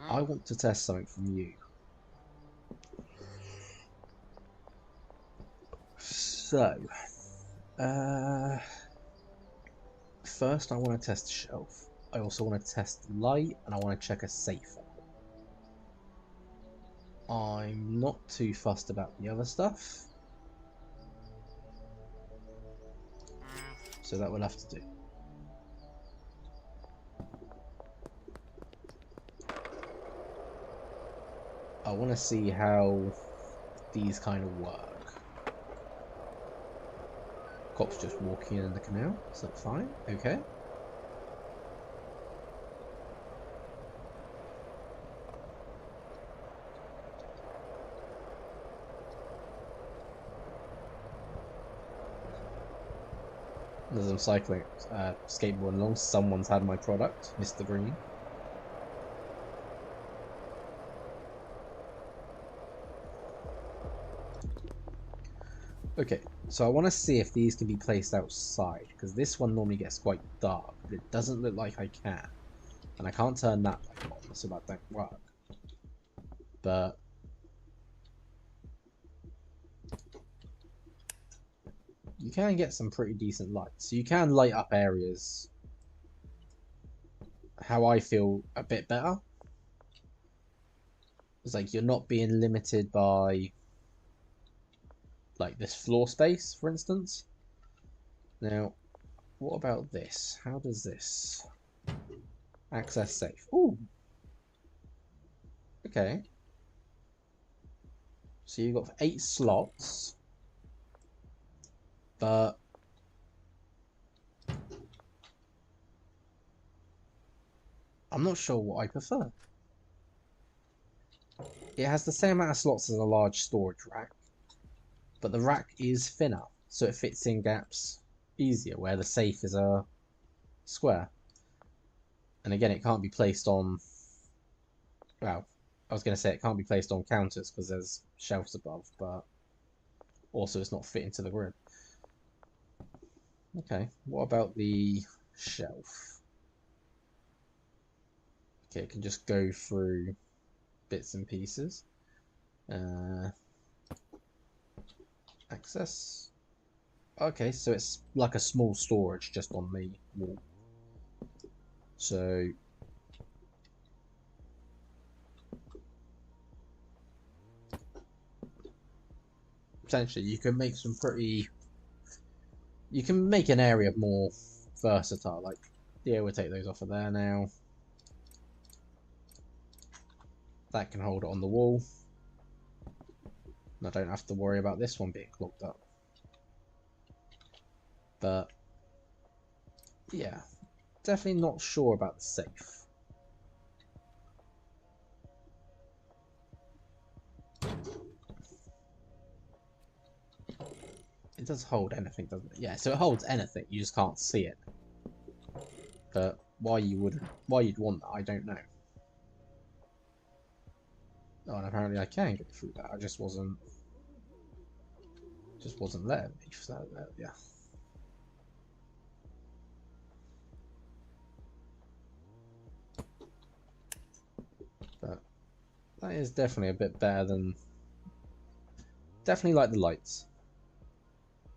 I want to test something from you. So, first I want to test the shelf. I also want to test the light, and I want to check a safe. I'm not too fussed about the other stuff. So that will have to do. I want to see how these kind of work. Cop's just walking in the canal, so that's fine. Okay. As I'm cycling, skateboarding along, someone's had my product, Mr. Green. Okay, so I want to see if these can be placed outside, because this one normally gets quite dark, but it doesn't look like I can. And I can't turn that light on, so that don't work. But you can get some pretty decent lights. So you can light up areas how I feel a bit better. It's like you're not being limited by like this floor space, for instance. Now, what about this? How does this access safe? Ooh. Okay. So you've got 8 slots, but I'm not sure what I prefer. It has the same amount of slots as a large storage rack, but the rack is thinner, so it fits in gaps easier where the safe is a square. And again, it can't be placed on, well, I was going to say it can't be placed on counters because there's shelves above, but also it's not fit into the grid. Okay, what about the shelf? Okay, it can just go through bits and pieces. Access. Okay, so it's like a small storage just on the wall. So essentially you can make some pretty, you can make an area more versatile. Like, yeah, we'll take those off of there now. That can hold it on the wall. I don't have to worry about this one being clogged up. But yeah, definitely not sure about the safe. It does hold anything, doesn't it? Yeah, so it holds anything, you just can't see it. But why you'd want that, I don't know. Oh, and apparently I can get through that. I just wasn't letting me. So yeah. But that is definitely a bit better than, definitely like the lights,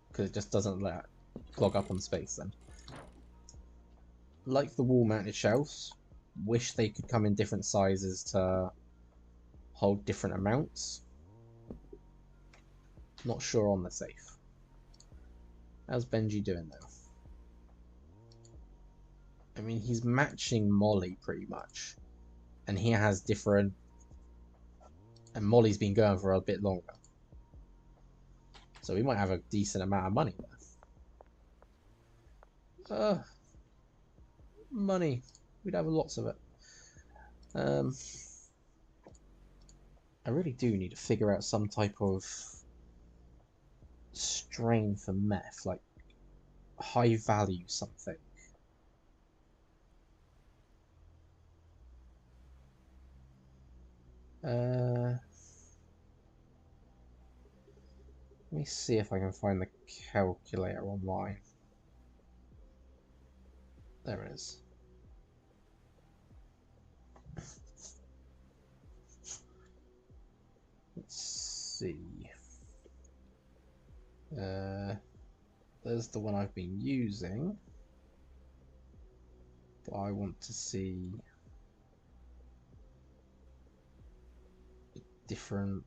because it just doesn't let clog up on space then. Like the wall mounted shelves, wish they could come in different sizes to hold different amounts. Not sure on the safe. How's Benji doing though? I mean, he's matching Molly pretty much, and he has different, and Molly's been going for a bit longer, so we might have a decent amount of money there. Money, we'd have lots of it. I really do need to figure out some type of strain for meth, like high value something. Let me see if I can find the calculator online. There it is. Let's see. There's the one I've been using. But I want to see a different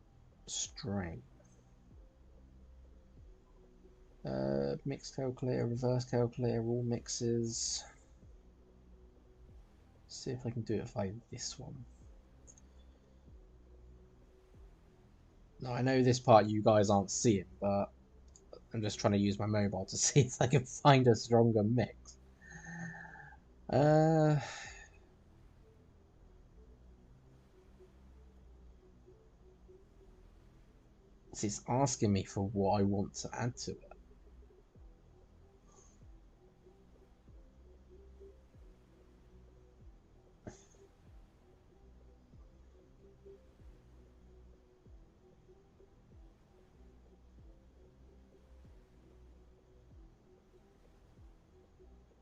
strain. Mix calculator, reverse calculator, all mixes. See if I can do it by this one. Now I know this part you guys aren't seeing, but I'm just trying to use my mobile to see if I can find a stronger mix. It's asking me for what I want to add to it.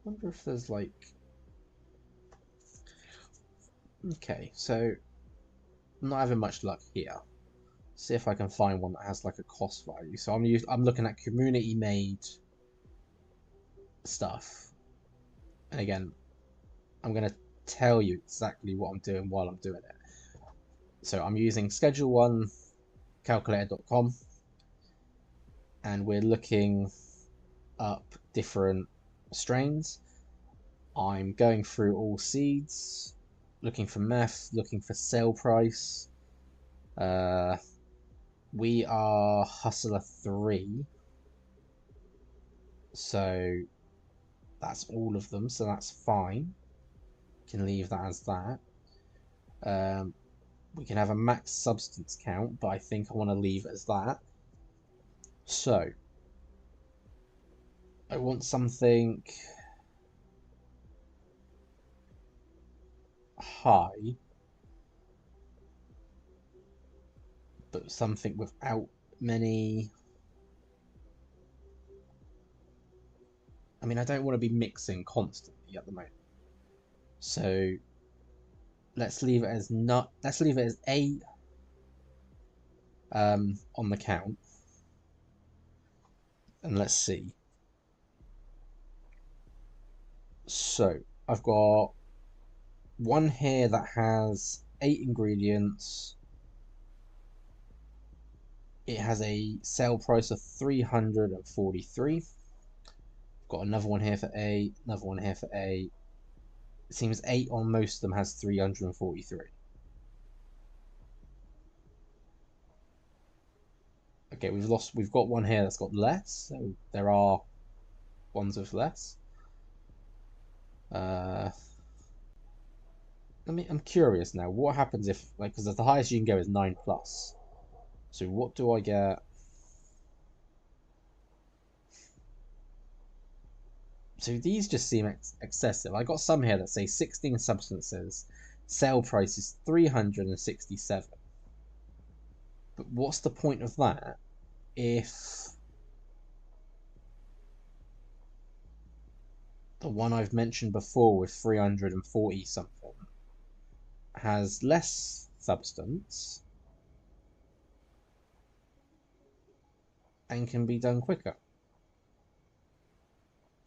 I wonder if there's like... Okay, so I'm not having much luck here. See if I can find one that has like a cost value. So I'm looking at community made stuff. And again, I'm going to tell you exactly what I'm doing while I'm doing it. So I'm using schedule1calculator.com, and we're looking up different strains. I'm going through all seeds, looking for meth, looking for sale price. We are Hustler 3, so that's all of them, so that's fine. can leave that as that. We can have a max substance count, but I think I want to leave it as that. So, I want something high, but something without many... I mean, I don't want to be mixing constantly at the moment. So, let's leave it as not. Let's leave it as 8 on the count. And let's see. So, I've got one here that has 8 ingredients. It has a sale price of 343. Got another one here for 8, another one here for 8. It seems 8 on most of them has 343. Okay, we've got one here that's got less, so there are ones with less. I'm curious now, what happens if, like, because the highest you can go is 9+. So what do I get? So these just seem excessive. I got some here that say 16 substances, sale price is 367. But what's the point of that if the one I've mentioned before with 340 something has less substance and can be done quicker?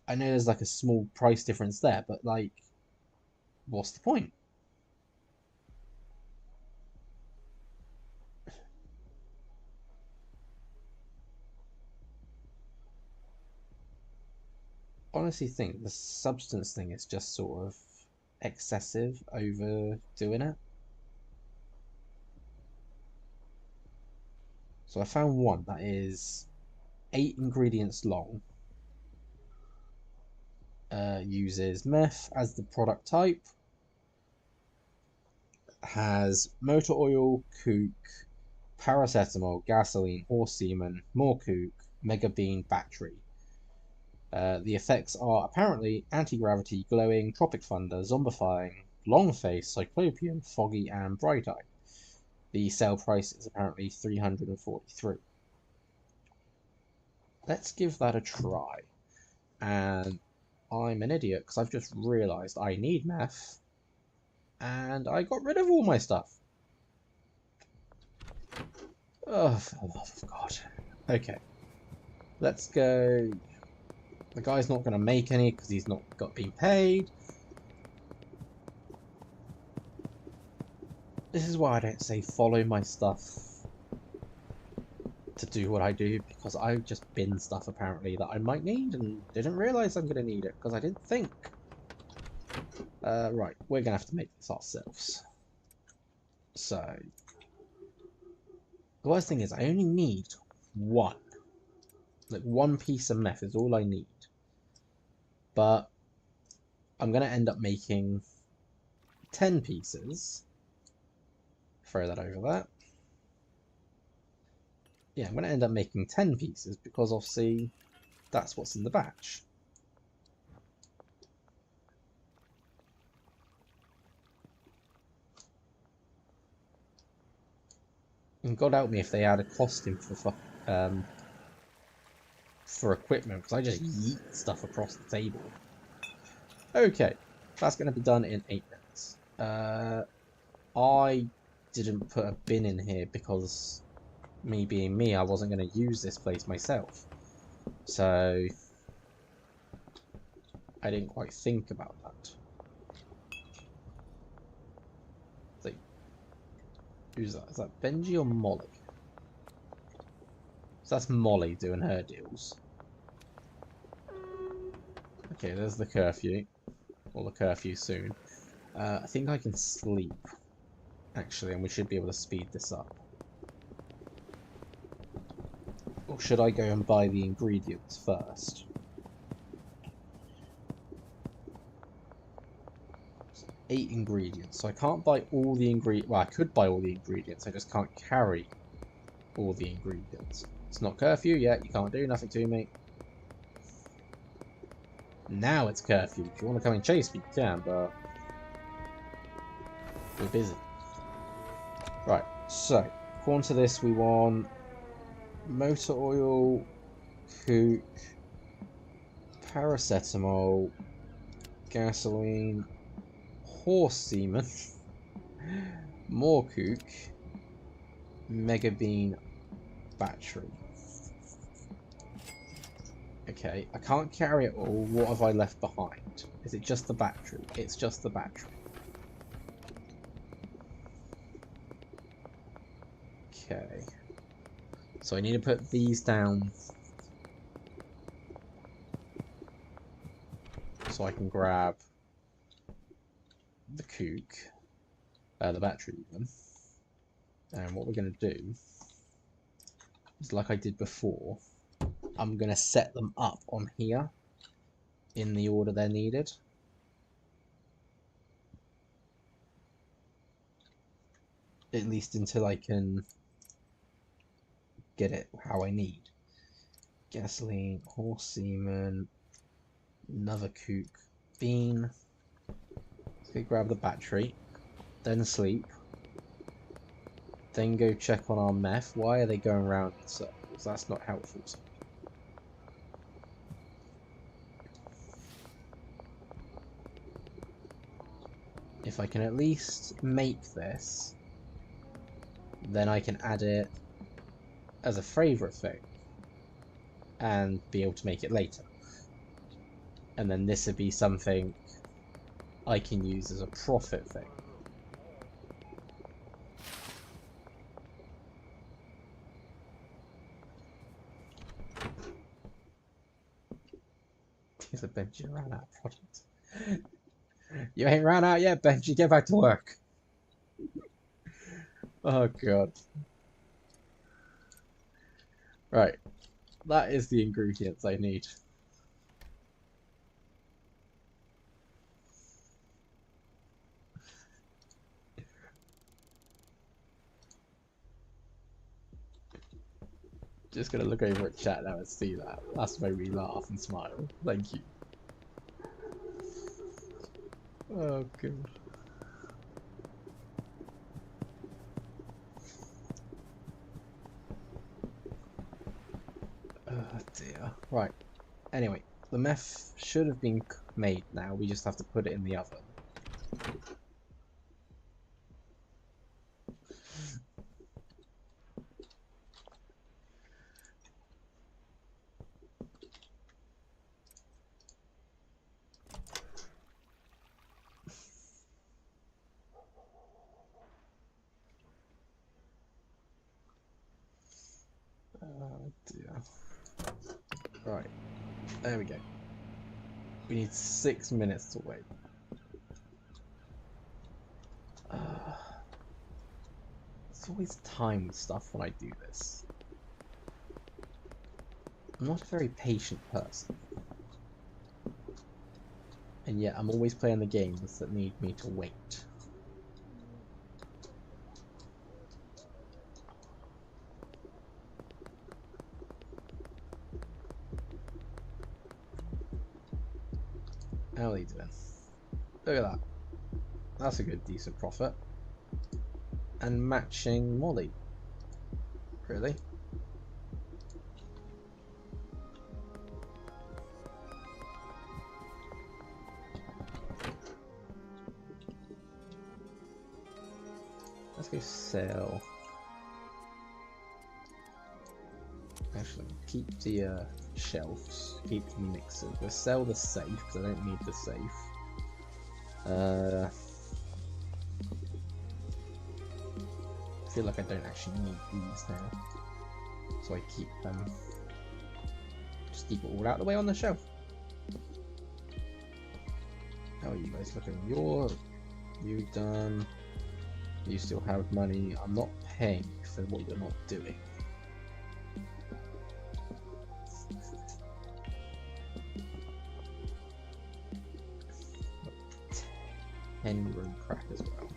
I know there's like a small price difference there, but like, what's the point? Honestly think the substance thing is just sort of excessive, overdoing it. So I found one that is 8 ingredients long, uses meth as the product type, has motor oil, kook, paracetamol, gasoline, horse semen, more kook, mega bean, battery. The effects are apparently anti-gravity, glowing, tropic thunder, zombifying, long face, cyclopean, foggy, and bright eye. The sale price is apparently 343. Let's give that a try. And I'm an idiot because I've just realised I need meth, and I got rid of all my stuff. Oh, for the love of God. Okay. Let's go. The guy's not going to make any because he's not been paid. This is why I don't say follow my stuff to do what I do, because I just bin stuff apparently that I might need and didn't realise I'm going to need it because I didn't think. Right, we're going to have to make this ourselves. So, the worst thing is I only need one. Like, one piece of meth is all I need. But I'm going to end up making 10 pieces. Throw that over there. Yeah, I'm going to end up making 10 pieces because obviously that's what's in the batch. And God help me if they add a costume for equipment, because I just yeet stuff across the table. Okay, that's going to be done in 8 minutes. I didn't put a bin in here because, me being me, I wasn't going to use this place myself. So, I didn't quite think about that. So, who's that? Is that Benji or Molly? So that's Molly doing her deals. Okay, there's the curfew. Or the curfew soon. I think I can sleep, actually, and we should be able to speed this up. Or should I go and buy the ingredients first? 8 ingredients, so I can't buy all the ingredients. Well, I could buy all the ingredients, I just can't carry all the ingredients. It's not curfew yet, you can't do nothing to me. Now it's curfew. If you want to come and chase me, you can, but we're busy. Right, so according to this, we want motor oil, kook, paracetamol, gasoline, horse semen, more kook, mega bean, battery. Okay, I can't carry it all. What have I left behind? Is it just the battery? It's just the battery. Okay. So I need to put these down so I can grab the kook, the battery even. And what we're going to do is, like I did before, I'm going to set them up on here in the order they're needed. At least until I can get it how I need. Gasoline, horse semen, another kook, bean. Let's go grab the battery, then sleep, then go check on our meth. Why are they going around in circles? That's not helpful to me. If I can at least make this, then I can add it as a favourite thing and be able to make it later. And then this would be something I can use as a profit thing. Here's a Benji ran out of product. You ain't ran out yet, Benji. Get back to work. Oh god. Right. That is the ingredients I need. Just gonna look over at chat now and see that. That's made me laugh and smile. Thank you. Oh god. Oh dear. Right. Anyway, the meth should have been made now. We just have to put it in the oven. Oh dear. Right. There we go. We need 6 minutes to wait. It's always time with stuff when I do this. I'm not a very patient person. And yet I'm always playing the games that need me to wait. How are they doing? Look at that. That's a good, decent profit. And matching Molly. Really? Let's go sell. Actually, keep the shelves. Keep the mixer. Let's sell the safe because I don't need the safe. I feel like I don't actually need these now, so I keep them. Just keep it all out of the way on the shelf. How are you guys looking? You done? You still have money. I'm not paying for what you're not doing. 10 green crack as well.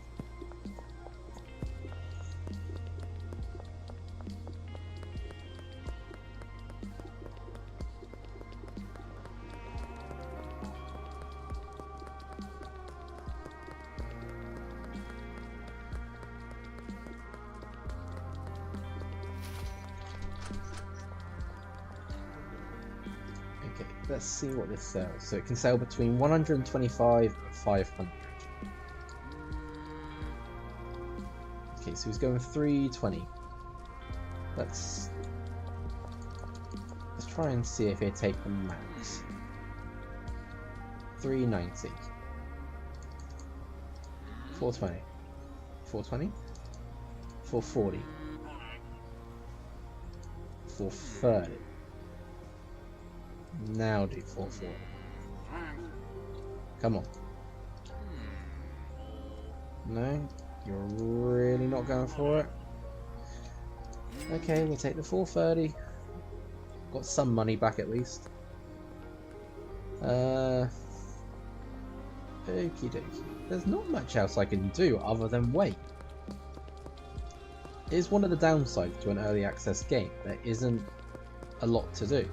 Let's see what this sells. So it can sell between 125 and 500. Okay, so he's going 320. Let's try and see if he'll take the max. 390. 420. 420. 440. 430. Now do 440. Come on. No? You're really not going for it? Okay, we'll take the 430. Got some money back at least. Okie dokie. There's not much else I can do other than wait. It is one of the downsides to an early access game. There isn't a lot to do.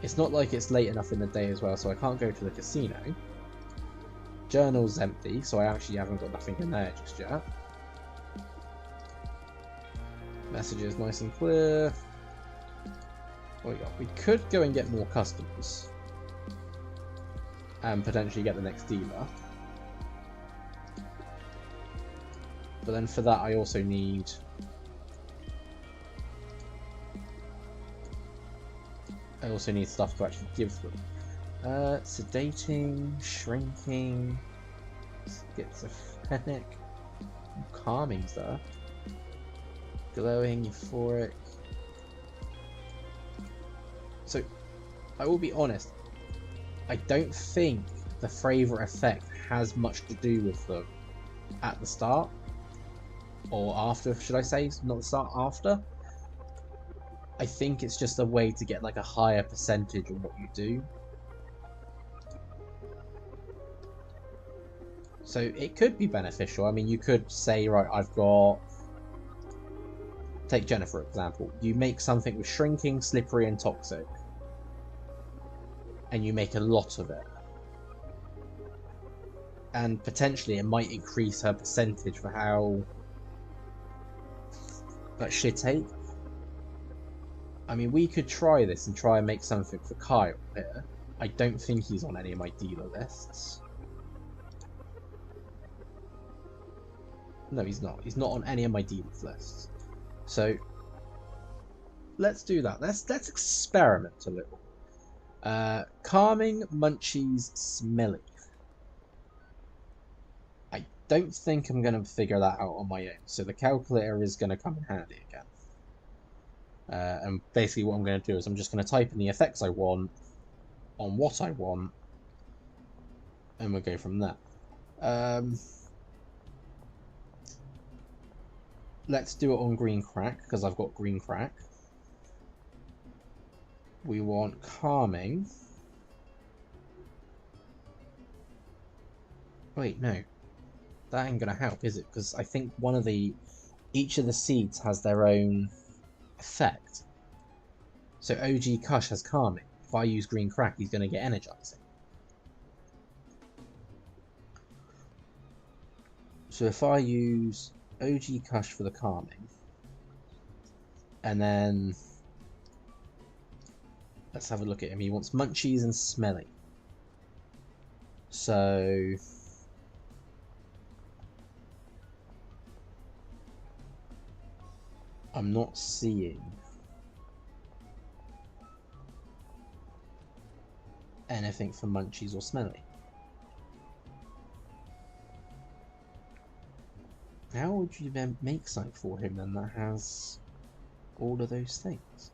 It's not like it's late enough in the day as well, so I can't go to the casino. Journal's empty, so I actually haven't got nothing in there just yet. Messages nice and clear. What we got? We could go and get more customers. And potentially get the next dealer. But then for that I also need... stuff to actually give them. Sedating, shrinking, schizophrenic, calming's there. Glowing, euphoric. So, I will be honest, I don't think the favourite effect has much to do with them at the start. Or after, should I say, not the start, after. I think it's just a way to get like a higher percentage on what you do. So it could be beneficial. I mean, you could say, right, I've got... Take Jennifer, for example. You make something with shrinking, slippery, and toxic. And you make a lot of it. And potentially it might increase her percentage for how much she'll take. I mean, we could try this and try and make something for Kyle here. I don't think he's on any of my dealer lists. No, he's not. He's not on any of my dealers lists. So, let's do that. Let's experiment a little. Calming, munchies, smelly. I don't think I'm going to figure that out on my own. So the calculator is going to come in handy again. And basically what I'm going to do is I'm just going to type in the effects I want on what I want, and we'll go from there. Let's do it on green crack, because I've got green crack. We want calming. Wait, no. That ain't going to help, is it? Because I think each of the seeds has their own effect. So OG Kush has calming. If I use green crack, he's going to get energizing. So if I use OG Kush for the calming, and then let's have a look at him. He wants munchies and smelly. So I'm not seeing anything for munchies or smelly. How would you then make something for him then that has all of those things?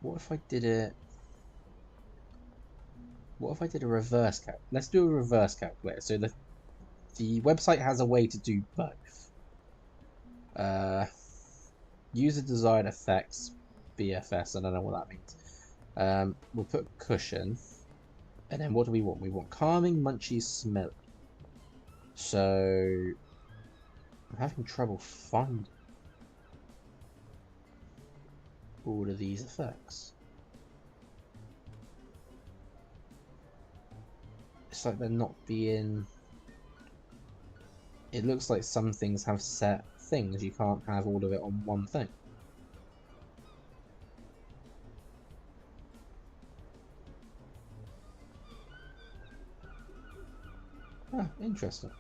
What if I did it? What if I did a reverse calc? Let's do a reverse calculator. So the website has a way to do both. User desired effects, BFS. I don't know what that means. We'll put cushion. And then what do we want? We want calming, munchies, smelly. So I'm having trouble finding all of these effects. It's like they're not being... It looks like some things have set things. You can't have all of it on one thing. Ah, interesting.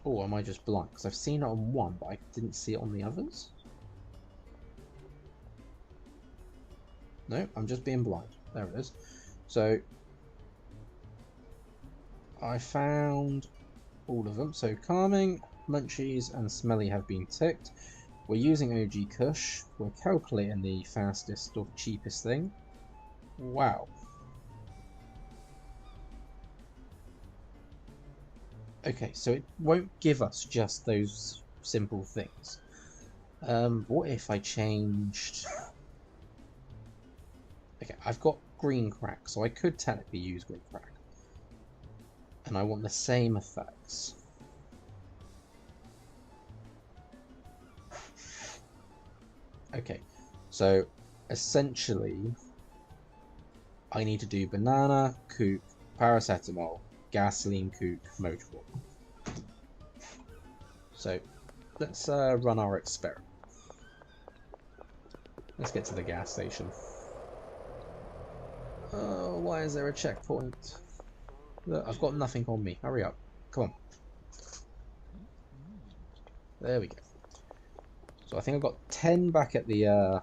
Or am I just blind? Because I've seen it on one, but I didn't see it on the others? No, I'm just being blind. There it is. So I found all of them. So calming, munchies, and smelly have been ticked. We're using OG Kush. We're calculating the fastest or cheapest thing. Wow. Okay, so it won't give us just those simple things. What if I changed... Okay, I've got green crack, so I could technically use green crack. And I want the same effects. Okay, so essentially I need to do banana, kook, paracetamol, gasoline, kook, motor oil. So let's run our experiment. Let's get to the gas station. Oh, why is there a checkpoint? Look, I've got nothing on me. Hurry up. Come on. There we go. So I think I've got 10 back at the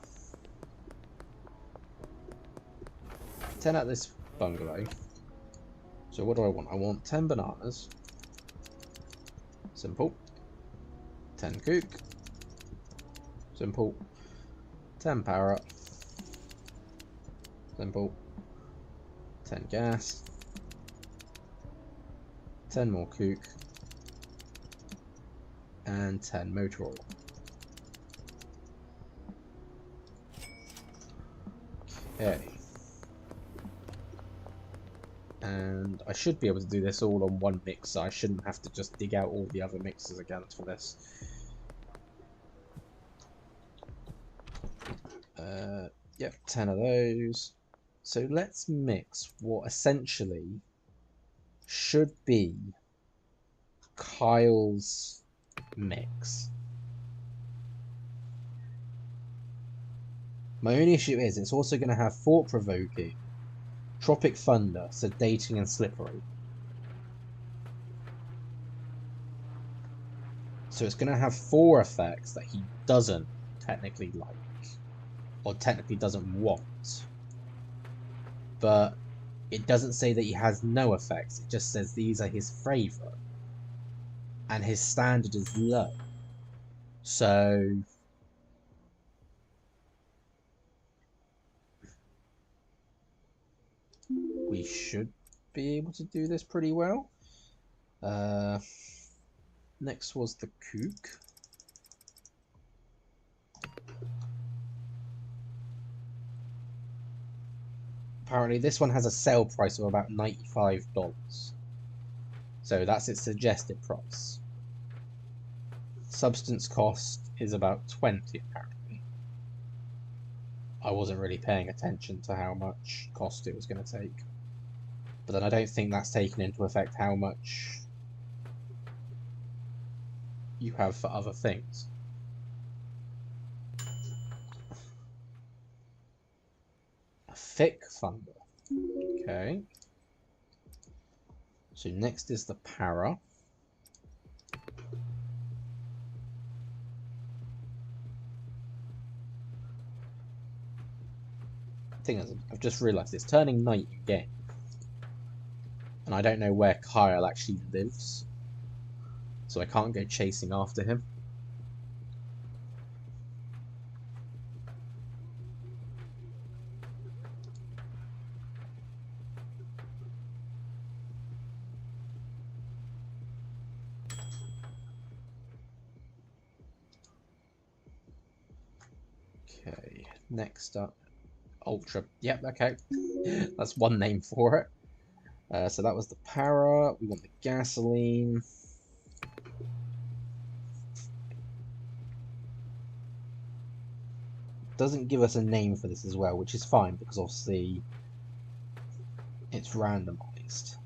10 at this bungalow. So what do I want? I want 10 bananas. Simple. 10 kook. Simple. 10 para. Simple. 10 gas. 10 more kook. And 10 motor oil. Okay. And I should be able to do this all on one mixer. I shouldn't have to just dig out all the other mixers again for this. Yep, 10 of those. So let's mix what essentially should be Kyle's mix. My only issue is it's also going to have thought-provoking, Tropic Thunder, Sedating, and Slippery. So it's going to have 4 effects that he doesn't technically like, or technically doesn't want. But it doesn't say that he has no effects, it just says these are his favourite. And his standard is low. So we should be able to do this pretty well. Next was the kook. Apparently this one has a sale price of about $95. So that's its suggested price. Substance cost is about 20 apparently. I wasn't really paying attention to how much cost it was going to take. But then I don't think that's taken into effect how much you have for other things. A thick thunder. Okay. So next is the para. Thing is, I've just realised it's turning night again. And I don't know where Kyle actually lives. So I can't go chasing after him. Okay, next up Ultra. Yep, okay. That's one name for it. So that was the para. We want the gasoline. Doesn't give us a name for this as well, which is fine because obviously it's randomized.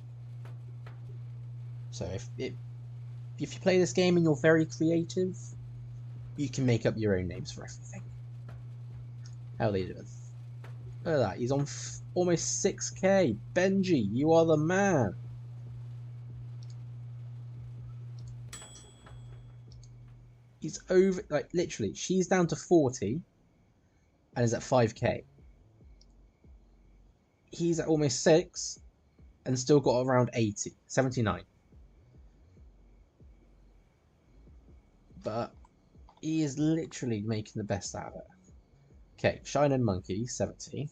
So if you play this game and you're very creative, you can make up your own names for everything. How are they doing? Look at that, he's on almost 6k. Benji, you are the man. He's over, like, literally, she's down to 40 and is at 5k. He's at almost 6 and still got around 80, 79. But he is literally making the best out of it. Okay, Shining Monkey, 70.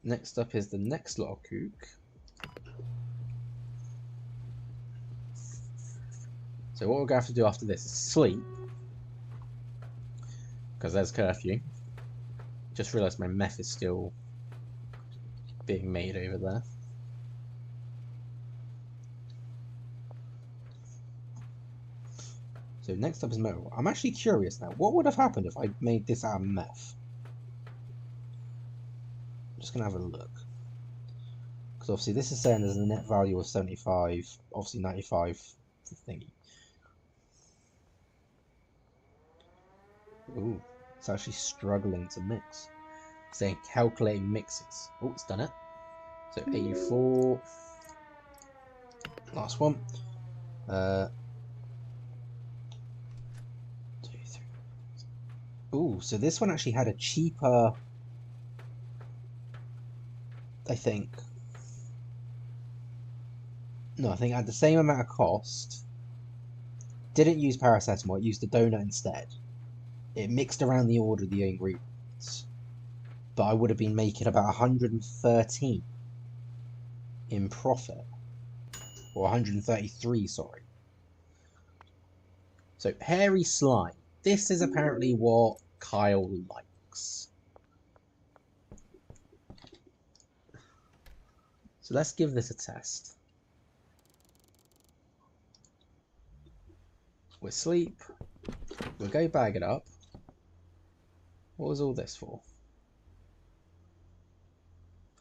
Next up is the next lot of kook. So what we're going to have to do after this is sleep. Because there's curfew. Just realised my meth is still being made over there. So next up is metal. I'm actually curious now. What would have happened if I made this out of meth? I'm just going to have a look. Because obviously this is saying there's a net value of 75. Obviously 95 for the thingy. Ooh, it's actually struggling to mix. It's saying calculating mixes. Oh, it's done it. So 84. Last one. 2, 3. Ooh, so this one actually had a cheaper, I think. No, I think it had the same amount of cost. Didn't use paracetamol, it used the donut instead. It mixed around the order of the ingredients. But I would have been making about 113 in profit. Or 133, sorry. So, hairy slime. This is apparently what Kyle likes. So let's give this a test. We'll sleep. We'll go bag it up. What was all this for?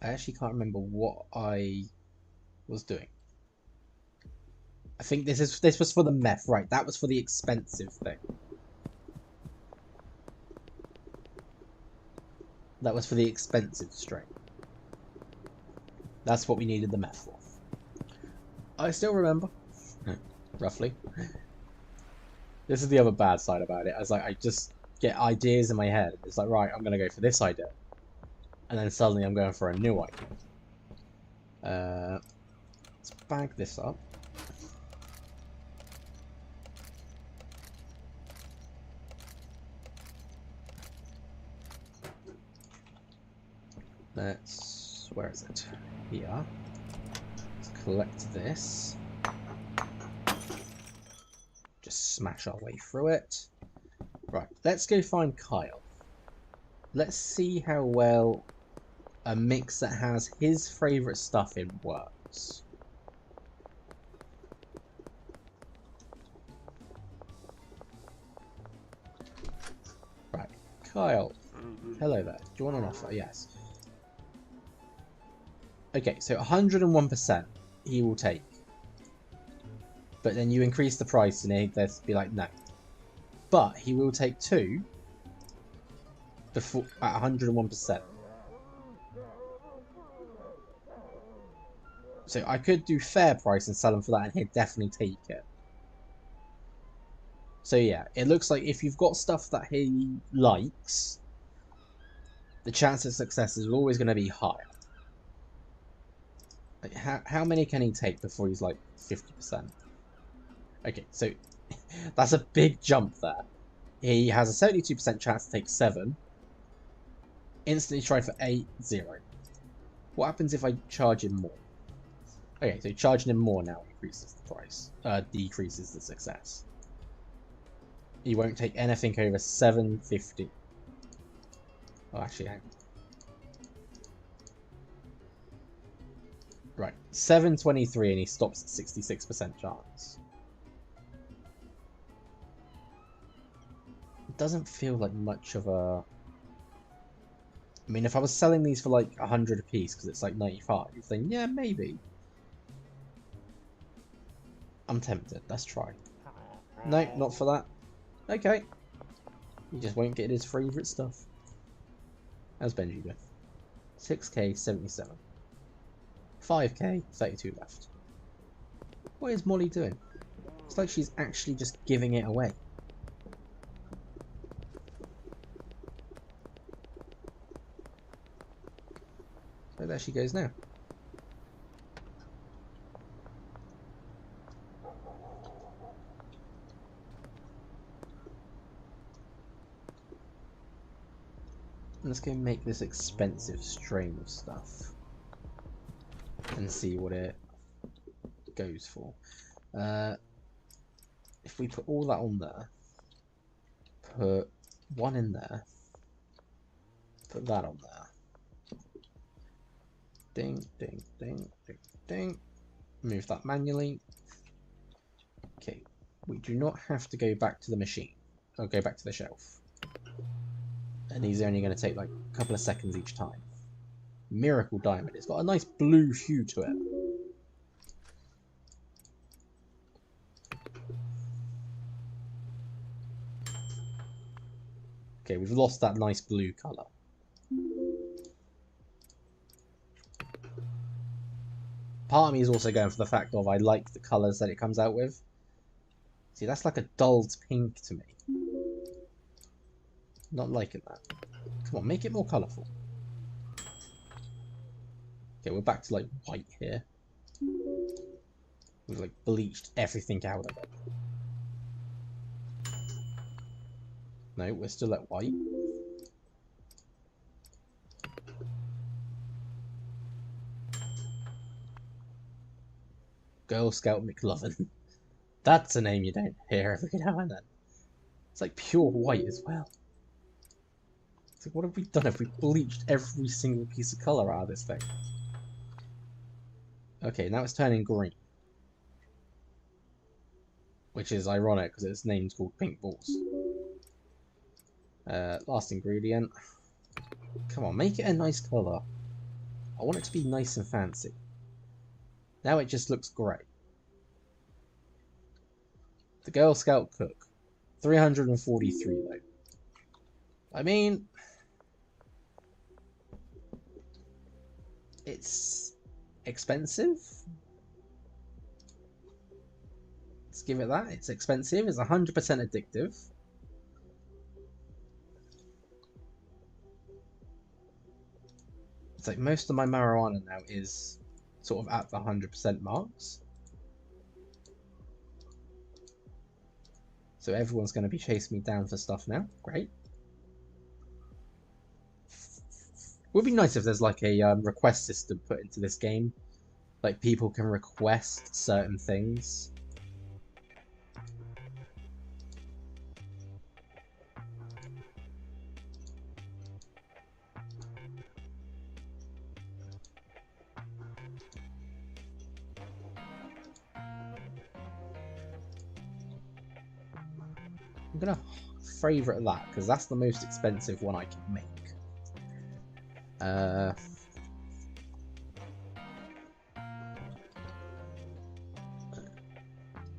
I actually can't remember what I was doing. I think this was for the meth, right? That was for the expensive thing. That was for the expensive strain. That's what we needed the meth for. I still remember. Roughly. This is the other bad side about it. I just get ideas in my head. It's like, right, I'm going to go for this idea. And then suddenly I'm going for a new idea. Let's bag this up. Where is it? Here. Let's collect this. Just smash our way through it. Right, let's go find Kyle. Let's see how well a mix that has his favourite stuff in works. Right, Kyle. Hello there. Do you want an offer? Yes. Okay, so 101% he will take. But then you increase the price and he'd be like, no. But he will take 2 before at 101%. So I could do fair price and sell him for that and he'd definitely take it. So yeah, it looks like if you've got stuff that he likes, the chance of success is always going to be higher. Like how many can he take before he's like 50%? Okay, so that's a big jump there. He has a 72% chance to take 7. Instantly try for 8, 0. What happens if I charge him more? Okay, so charging him more now increases the price. Decreases the success. He won't take anything over 750. Oh, actually, hang on. Right, 723 and he stops at 66% chance. It doesn't feel like much of a... I mean, if I was selling these for like 100 a piece because it's like 95, then yeah, maybe. I'm tempted. Let's try. No, not for that. Okay. He just won't get his favourite stuff. How's Benji doing? 6k, 77. 5k, 32 left. What is Molly doing? It's like she's actually just giving it away. So there she goes now. Let's go make this expensive strain of stuff and see what it goes for. If we put all that on there, put one in there, put that on there. Ding, ding, ding, ding, ding. Move that manually. Okay, we do not have to go back to the machine. Or go back to the shelf. And these are only going to take like a couple of seconds each time. Miracle Diamond. It's got a nice blue hue to it. Okay, we've lost that nice blue colour. Part of me is also going for the fact of I like the colours that it comes out with. See, that's like a dulled pink to me. Not liking that. Come on, make it more colourful. Okay, we're back to like white here. We've like bleached everything out of it. No, we're still at white. Girl Scout McLovin. That's a name you don't hear every now and then. It's like pure white as well. It's like, what have we done? Have we bleached every single piece of colour out of this thing? Okay, now it's turning green. Which is ironic because its name's called Pink Balls. Last ingredient. Come on, make it a nice colour. I want it to be nice and fancy. Now it just looks great. The Girl Scout Cook. 343 though. I mean... it's expensive. Let's give it that. It's expensive. It's 100% addictive. It's like most of my marijuana now is sort of at the 100% marks. So everyone's going to be chasing me down for stuff now. Great. Would be nice if there's like a request system put into this game. Like people can request certain things. I'm gonna favourite that because that's the most expensive one I can make.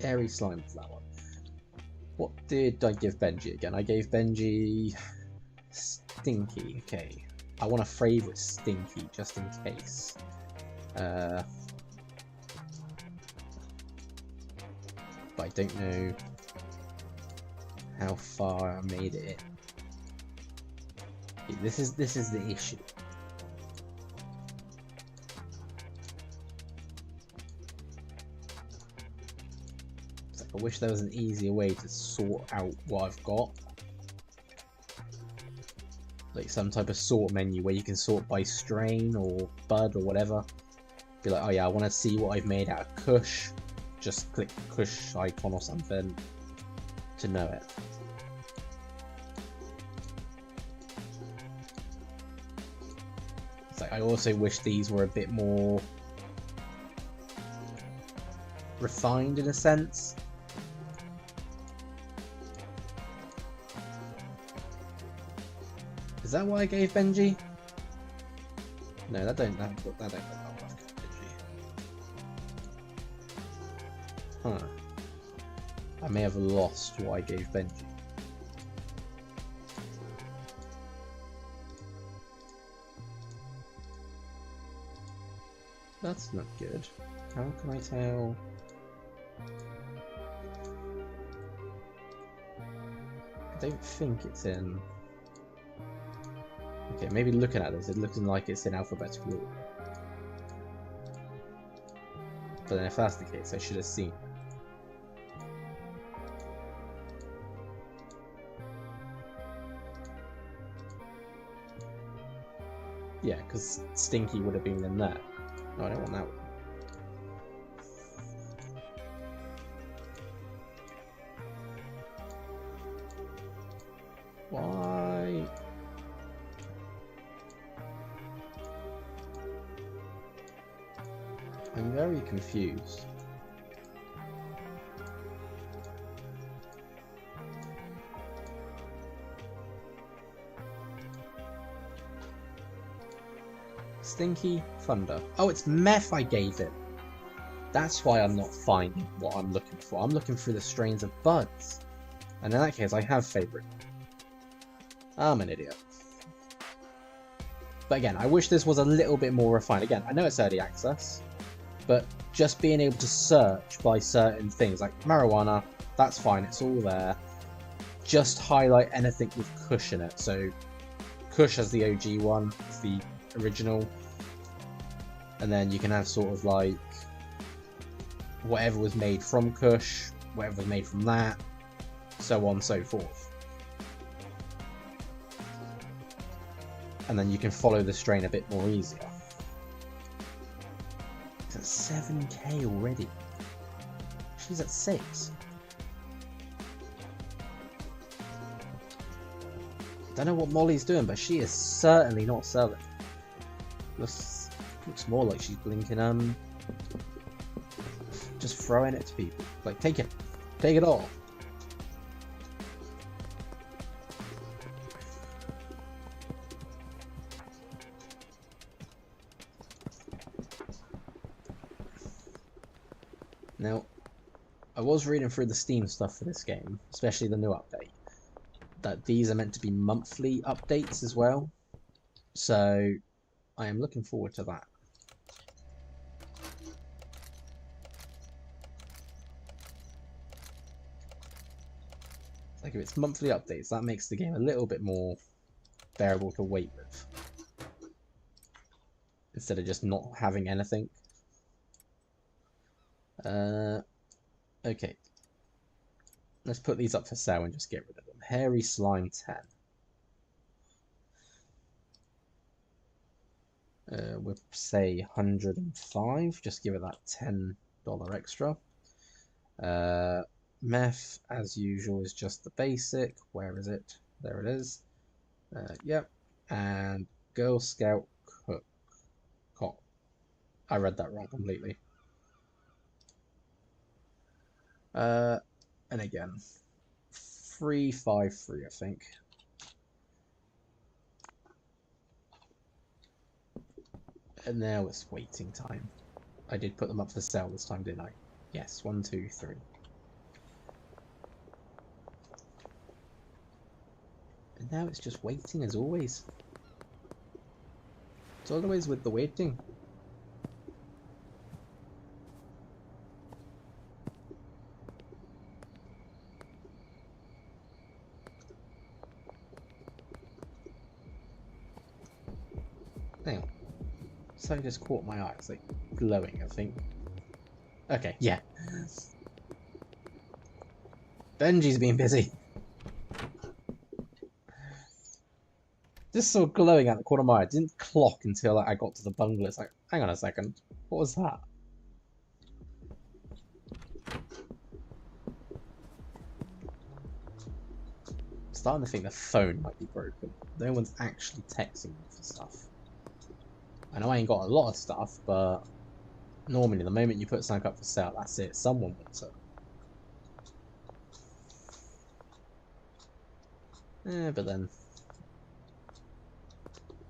Airy slime for that one. What did I give Benji again? I gave Benji Stinky. Okay, I want to favourite Stinky just in case. But I don't know how far I made it. Okay, this is the issue. I wish there was an easier way to sort out what I've got. Like some type of sort menu where you can sort by strain or bud or whatever. Be like, oh yeah, I want to see what I've made out of Kush. Just click the Kush icon or something to know it. Like, I also wish these were a bit more refined in a sense. Is that what I gave Benji? No, that don't look like Benji. Huh. I may have lost what I gave Benji. That's not good. How can I tell? I don't think it's in... Okay, maybe looking at this, it looks like it's in alphabetical order. But then if that's the case, I should have seen it. Yeah, because Stinky would have been in there. No, I don't want that one. Why? I'm very confused. Stinky Thunder. Oh, it's meth I gave it. That's why I'm not finding what I'm looking for. I'm looking for the strains of buds. And in that case, I have favourite. I'm an idiot. But again, I wish this was a little bit more refined. Again, I know it's early access, but just being able to search by certain things, like marijuana, that's fine, it's all there. Just highlight anything with Kush in it. So, Kush has the OG one, it's the original. And then you can have sort of like whatever was made from Kush, whatever was made from that, so on and so forth. And then you can follow the strain a bit more easier. It's at 7k already. She's at 6. Don't know what Molly's doing, but she is certainly not selling. Looks more like she's blinking, just throwing it to people. Like, take it all. Now, I was reading through the Steam stuff for this game, especially the new update, that these are meant to be monthly updates as well. So, I am looking forward to that. Like, if it's monthly updates, that makes the game a little bit more bearable to wait with. Instead of just not having anything. Okay. Let's put these up for sale and just get rid of them. Hairy Slime 10. We'll say 105. Just give it that $10 extra. Meth, as usual, is just the basic. Where is it? There it is. Yep. And Girl Scout Cook. I read that wrong completely. And again, 353, I think. And now it's waiting time. I did put them up for sale this time, didn't I? Yes, 1, 2, 3. And now it's just waiting as always. It's always with the waiting. Hang on. Something just caught my eye. It's like glowing, I think. Okay, yeah. Benji's being busy. Just saw glowing at the corner of my eye. It didn't clock until I got to the bungalow. It's like, hang on a second. What was that? I'm starting to think the phone might be broken. No one's actually texting me for stuff. I know I ain't got a lot of stuff, but normally the moment you put something up for sale, that's it. Someone wants it. But then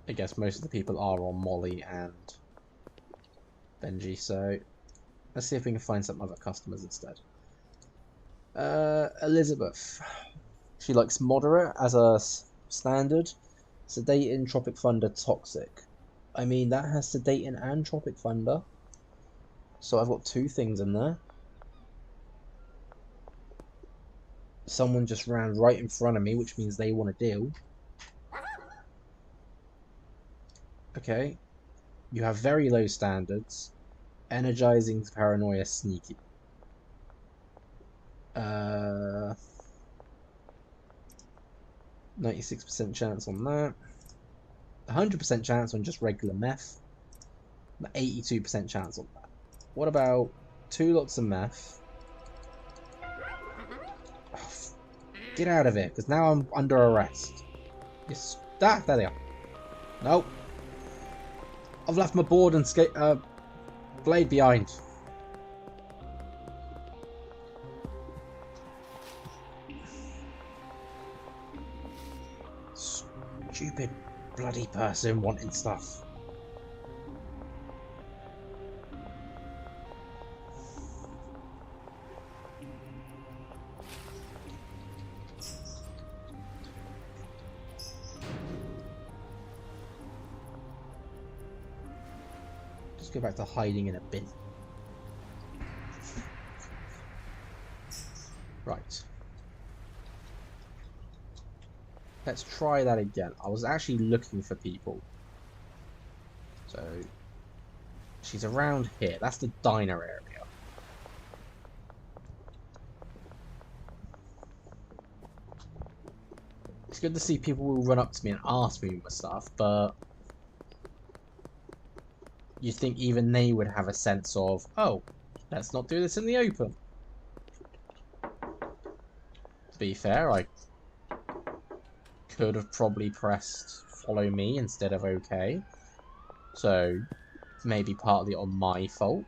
I guess most of the people are on Molly and Benji, so let's see if we can find some other customers instead. Elizabeth. She likes moderate as a standard. Sedating, Tropic Thunder, Toxic. I mean, that has Sedating and Tropic Thunder. So I've got 2 things in there. Someone just ran right in front of me, which means they want a deal. Okay. You have very low standards. Energizing, Paranoia, Sneaky. 96% chance on that. 100% chance on just regular meth. 82% chance on that. What about 2 lots of meth? Oh, get out of it, because now I'm under arrest. Yes, there they are. Nope. I've left my board and blade behind. Stupid bloody person wanting stuff. Just go back to hiding in a bin. Right. Let's try that again. I was actually looking for people. So, she's around here. That's the diner area. It's good to see people will run up to me and ask me for stuff, but you'd think even they would have a sense of, oh, let's not do this in the open. To be fair, I could have probably pressed follow me instead of OK. So, maybe partly on my fault.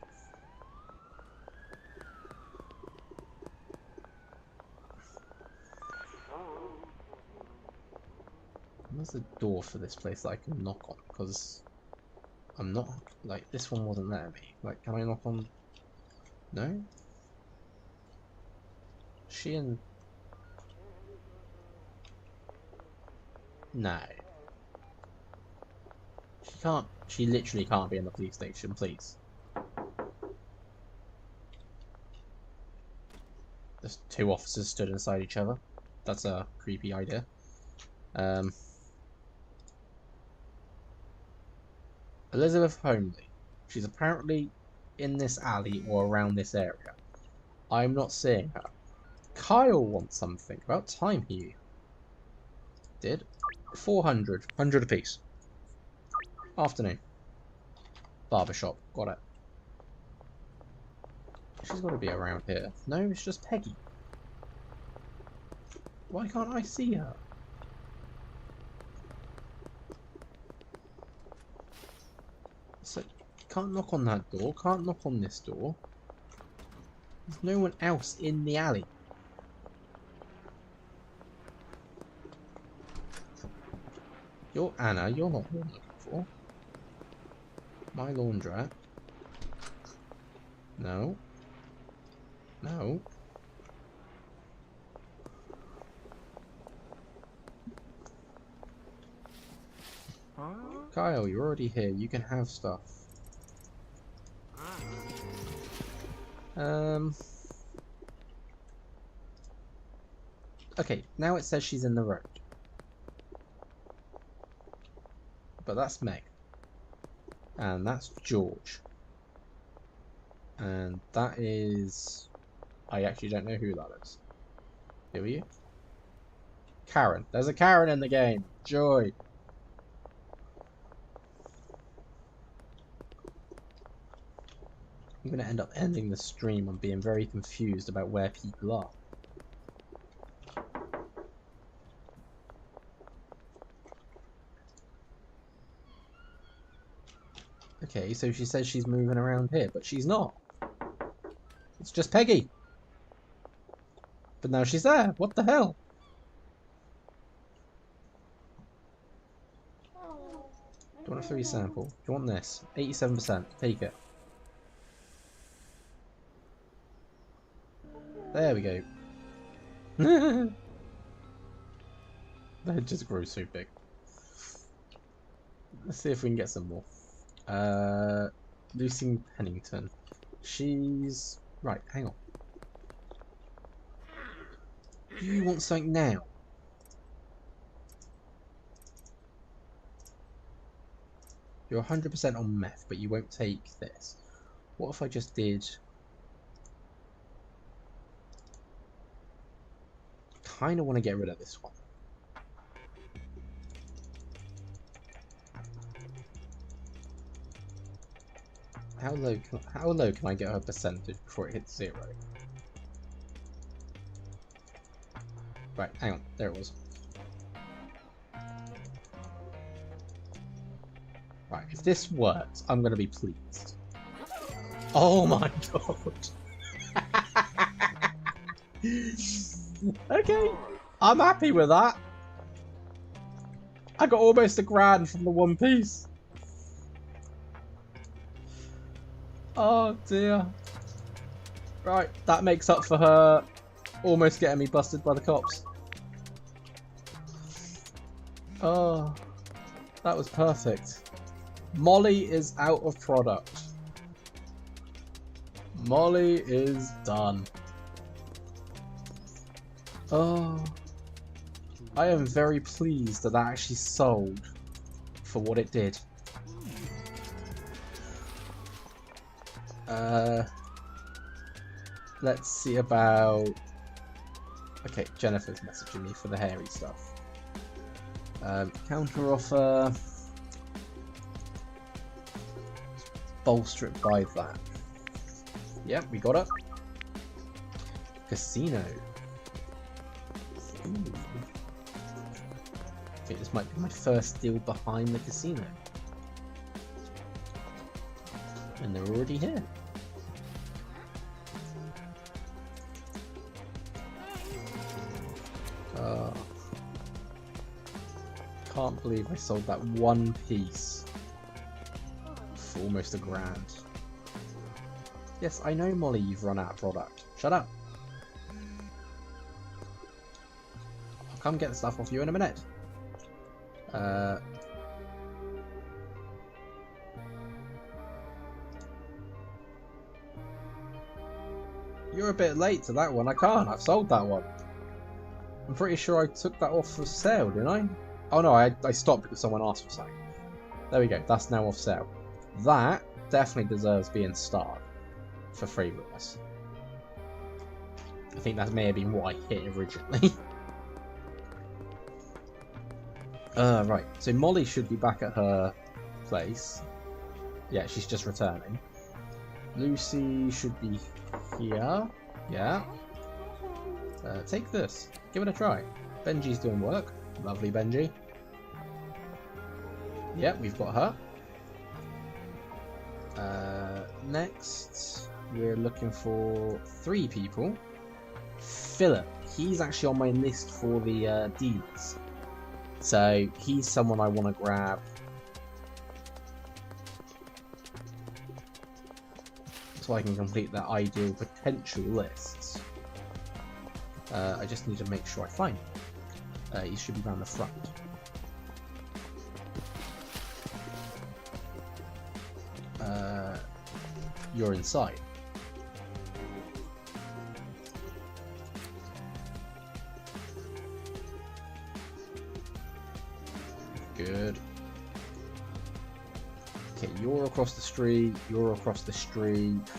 Where's the door for this place that I can knock on? Because I'm not, like, this one wasn't letting me. Like, can I knock on? No? She and... No. She can't, she literally can't be in the police station, please. There's 2 officers stood inside each other. That's a creepy idea. Elizabeth Homely. She's apparently in this alley or around this area. I'm not seeing her. Kyle wants something. About time he did. 400. 100 apiece. Afternoon. Barbershop. Got it. She's got to be around here. No, it's just Peggy. Why can't I see her? So, can't knock on that door. Can't knock on this door. There's no one else in the alley. You're Anna. You're not who I'm looking for. My laundrette. No. No. Kyle, you're already here. You can have stuff. Okay, now it says she's in the road. But that's Meg. And that's George. And that is... I actually don't know who that is. Who are you? Karen. There's a Karen in the game. Joy. I'm going to end up ending the stream on being very confused about where people are. Okay, so she says she's moving around here, but she's not. It's just Peggy. But now she's there. What the hell? Do you want a free sample? Do you want this? 87%. Take it. There we go. That just grew so big. Let's see if we can get some more. Lucy Pennington. She's... Right, hang on. You want something now? You're 100% on meth, but you won't take this. What if I just did... Kinda want to get rid of this one. How low can I get her percentage before it hits 0? Right, hang on. There it was. Right, if this works, I'm going to be pleased. Oh my god. Okay, I'm happy with that. I got almost $1,000 from the one piece. Oh dear. Right, that makes up for her almost getting me busted by the cops. Oh, that was perfect. Molly is out of product. Molly is done. Oh, I am very pleased that that actually sold for what it did. Let's see about... Okay, Jennifer's messaging me for the hairy stuff. Counter offer. Bolster it by that. Yep, we got it. Casino. Ooh. Okay, this might be my first deal behind the casino. And they're already here. Can't believe I sold that one piece for almost $1,000. Yes, I know, Molly, you've run out of product. Shut up. I'll come get the stuff off you in a minute. You're a bit late to that one. I can't. I've sold that one. I'm pretty sure I took that off for sale, didn't I? Oh no, I stopped because someone asked for something. There we go. That's now off sale. That definitely deserves being starred for free with us. I think that may have been what I hit originally. Right. So Molly should be back at her place. Yeah, she's just returning. Lucy should be here. Yeah. Take this. Give it a try. Benji's doing work. Lovely Benji. Yep, we've got her. Next, we're looking for 3 people. Philip. He's actually on my list for the deeds. So he's someone I want to grab. So I can complete that ideal potential lists. I just need to make sure I find him. He should be around the front. You're inside. Good. Okay, you're across the street. You're across the street.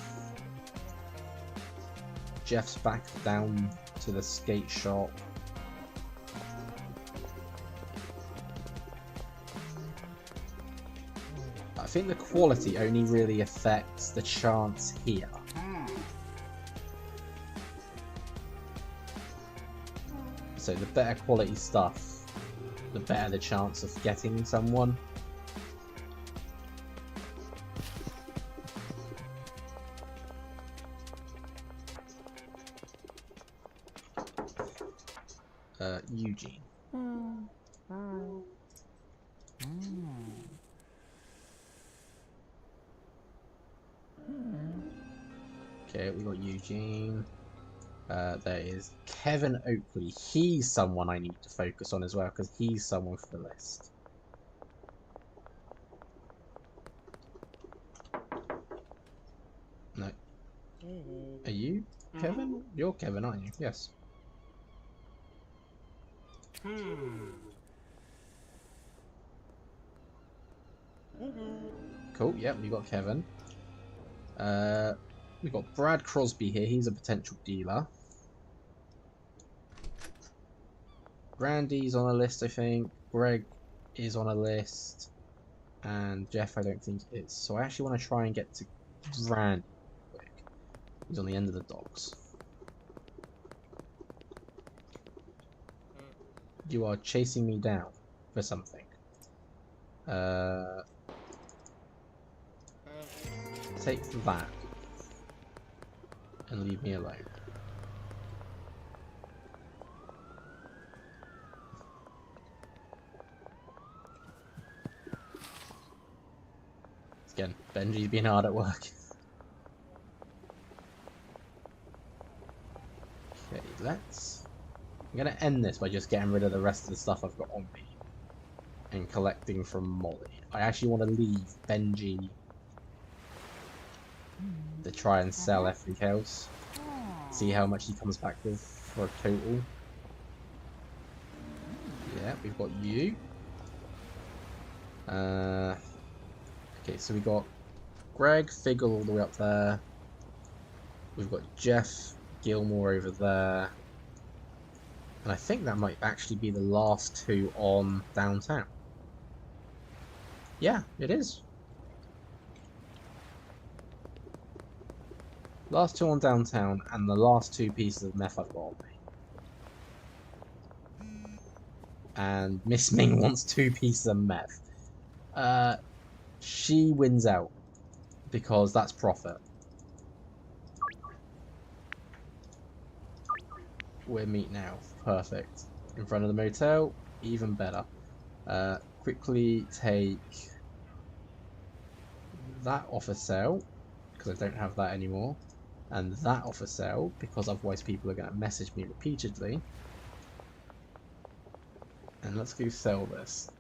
Jeff's back down to the skate shop. I think the quality only really affects the chance here. So the better quality stuff, the better the chance of getting someone. Eugene. Okay, we got Eugene. There is Kevin Oakley. He's someone I need to focus on as well, because he's someone for the list. No. Are you Kevin? You're Kevin, aren't you? Yes. Cool, yep, we got Kevin. We've got Brad Crosby here. He's a potential dealer. Randy's on a list, I think. Greg is on a list. And Jeff, I don't think is. So I actually want to try and get to Randy quick. He's on the end of the docks. You are chasing me down for something. Take that. And leave me alone. Again, Benji's been hard at work. Okay, I'm gonna end this by just getting rid of the rest of the stuff I've got on me. And collecting from Molly. I actually want to leave Benji to try and sell everything else. See how much he comes back with for a total. Yeah, we've got you. Okay, so we got Greg Figgle all the way up there. We've got Jeff Gilmore over there. And I think that might actually be the last two on downtown. Yeah, it is. Last two on downtown, and the last two pieces of meth I've got on me. And Miss Ming wants 2 pieces of meth. She wins out, because that's profit. We're meet now. Perfect. In front of the motel, even better. Quickly take that off a sale, because I don't have that anymore. And that off a sale, because otherwise people are going to message me repeatedly. And let's go sell this.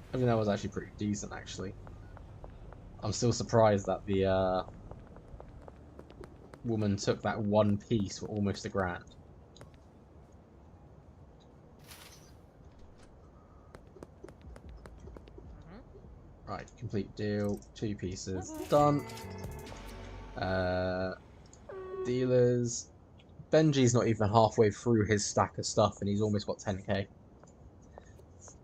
I think that was actually pretty decent, actually. I'm still surprised that the woman took that one piece for almost $1,000. Right, complete deal. 2 pieces. Done. Dealers. Benji's not even halfway through his stack of stuff and he's almost got 10k.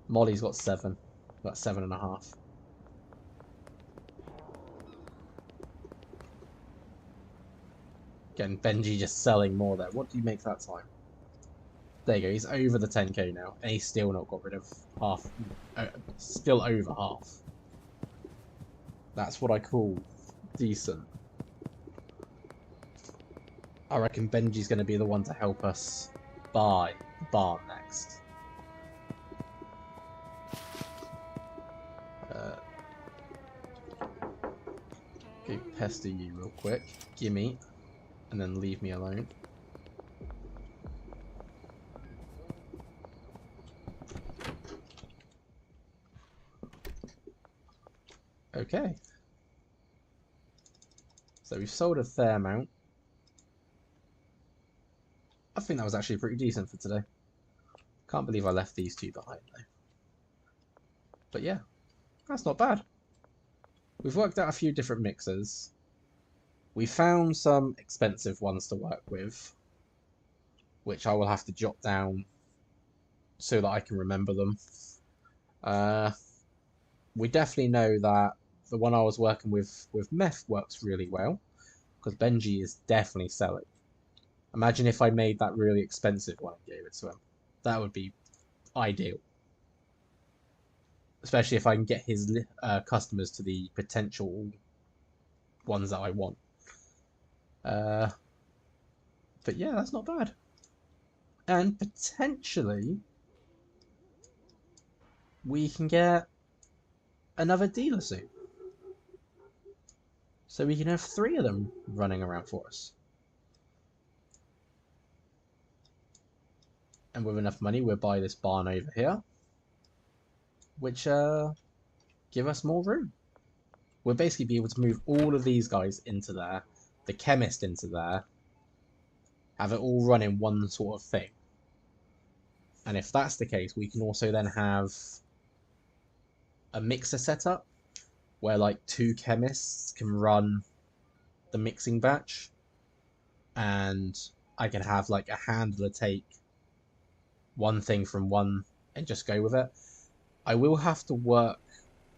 Molly's got 7. Got 7.5. Again, Benji just selling more there. What do you make that time? There you go, he's over the 10k now, and he's still not got rid of half. Still over half. That's what I call decent. I reckon Benji's going to be the one to help us buy the barn next. Okay, pester you real quick. Gimme. And then leave me alone. Okay. So we've sold a fair amount. I think that was actually pretty decent for today. Can't believe I left these 2 behind though. But yeah, that's not bad. We've worked out a few different mixers. We found some expensive ones to work with, which I will have to jot down so that I can remember them. We definitely know that the one I was working with meth works really well, because Benji is definitely selling. Imagine if I made that really expensive one and gave it to him. That would be ideal. Especially if I can get his customers to the potential ones that I want. But yeah, that's not bad. And potentially we can get another dealer soon. So we can have 3 of them running around for us. And with enough money, we'll buy this barn over here, which give us more room. We'll basically be able to move all of these guys into there, the chemist into there, have it all run in one sort of thing. And if that's the case, we can also then have a mixer setup where like 2 chemists can run the mixing batch, and I can have like a handler take one thing from one and just go with it. I will have to work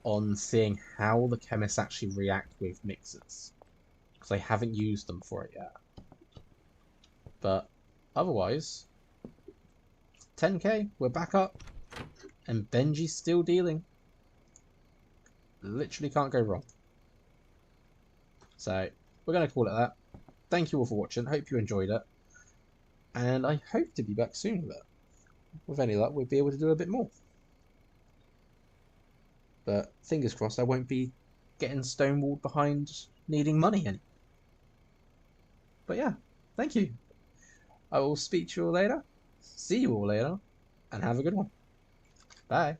on seeing how the chemists actually react with mixers, because I haven't used them for it yet. But otherwise, 10k, we're back up, and Benji's still dealing. Literally can't go wrong. So we're going to call it that. Thank you all for watching. Hope you enjoyed it. And I hope to be back soon with it. With any luck, we'll be able to do a bit more. But fingers crossed I won't be getting stonewalled behind needing money anymore. But yeah, thank you. I will speak to you all later. See you all later. And have a good one. Bye.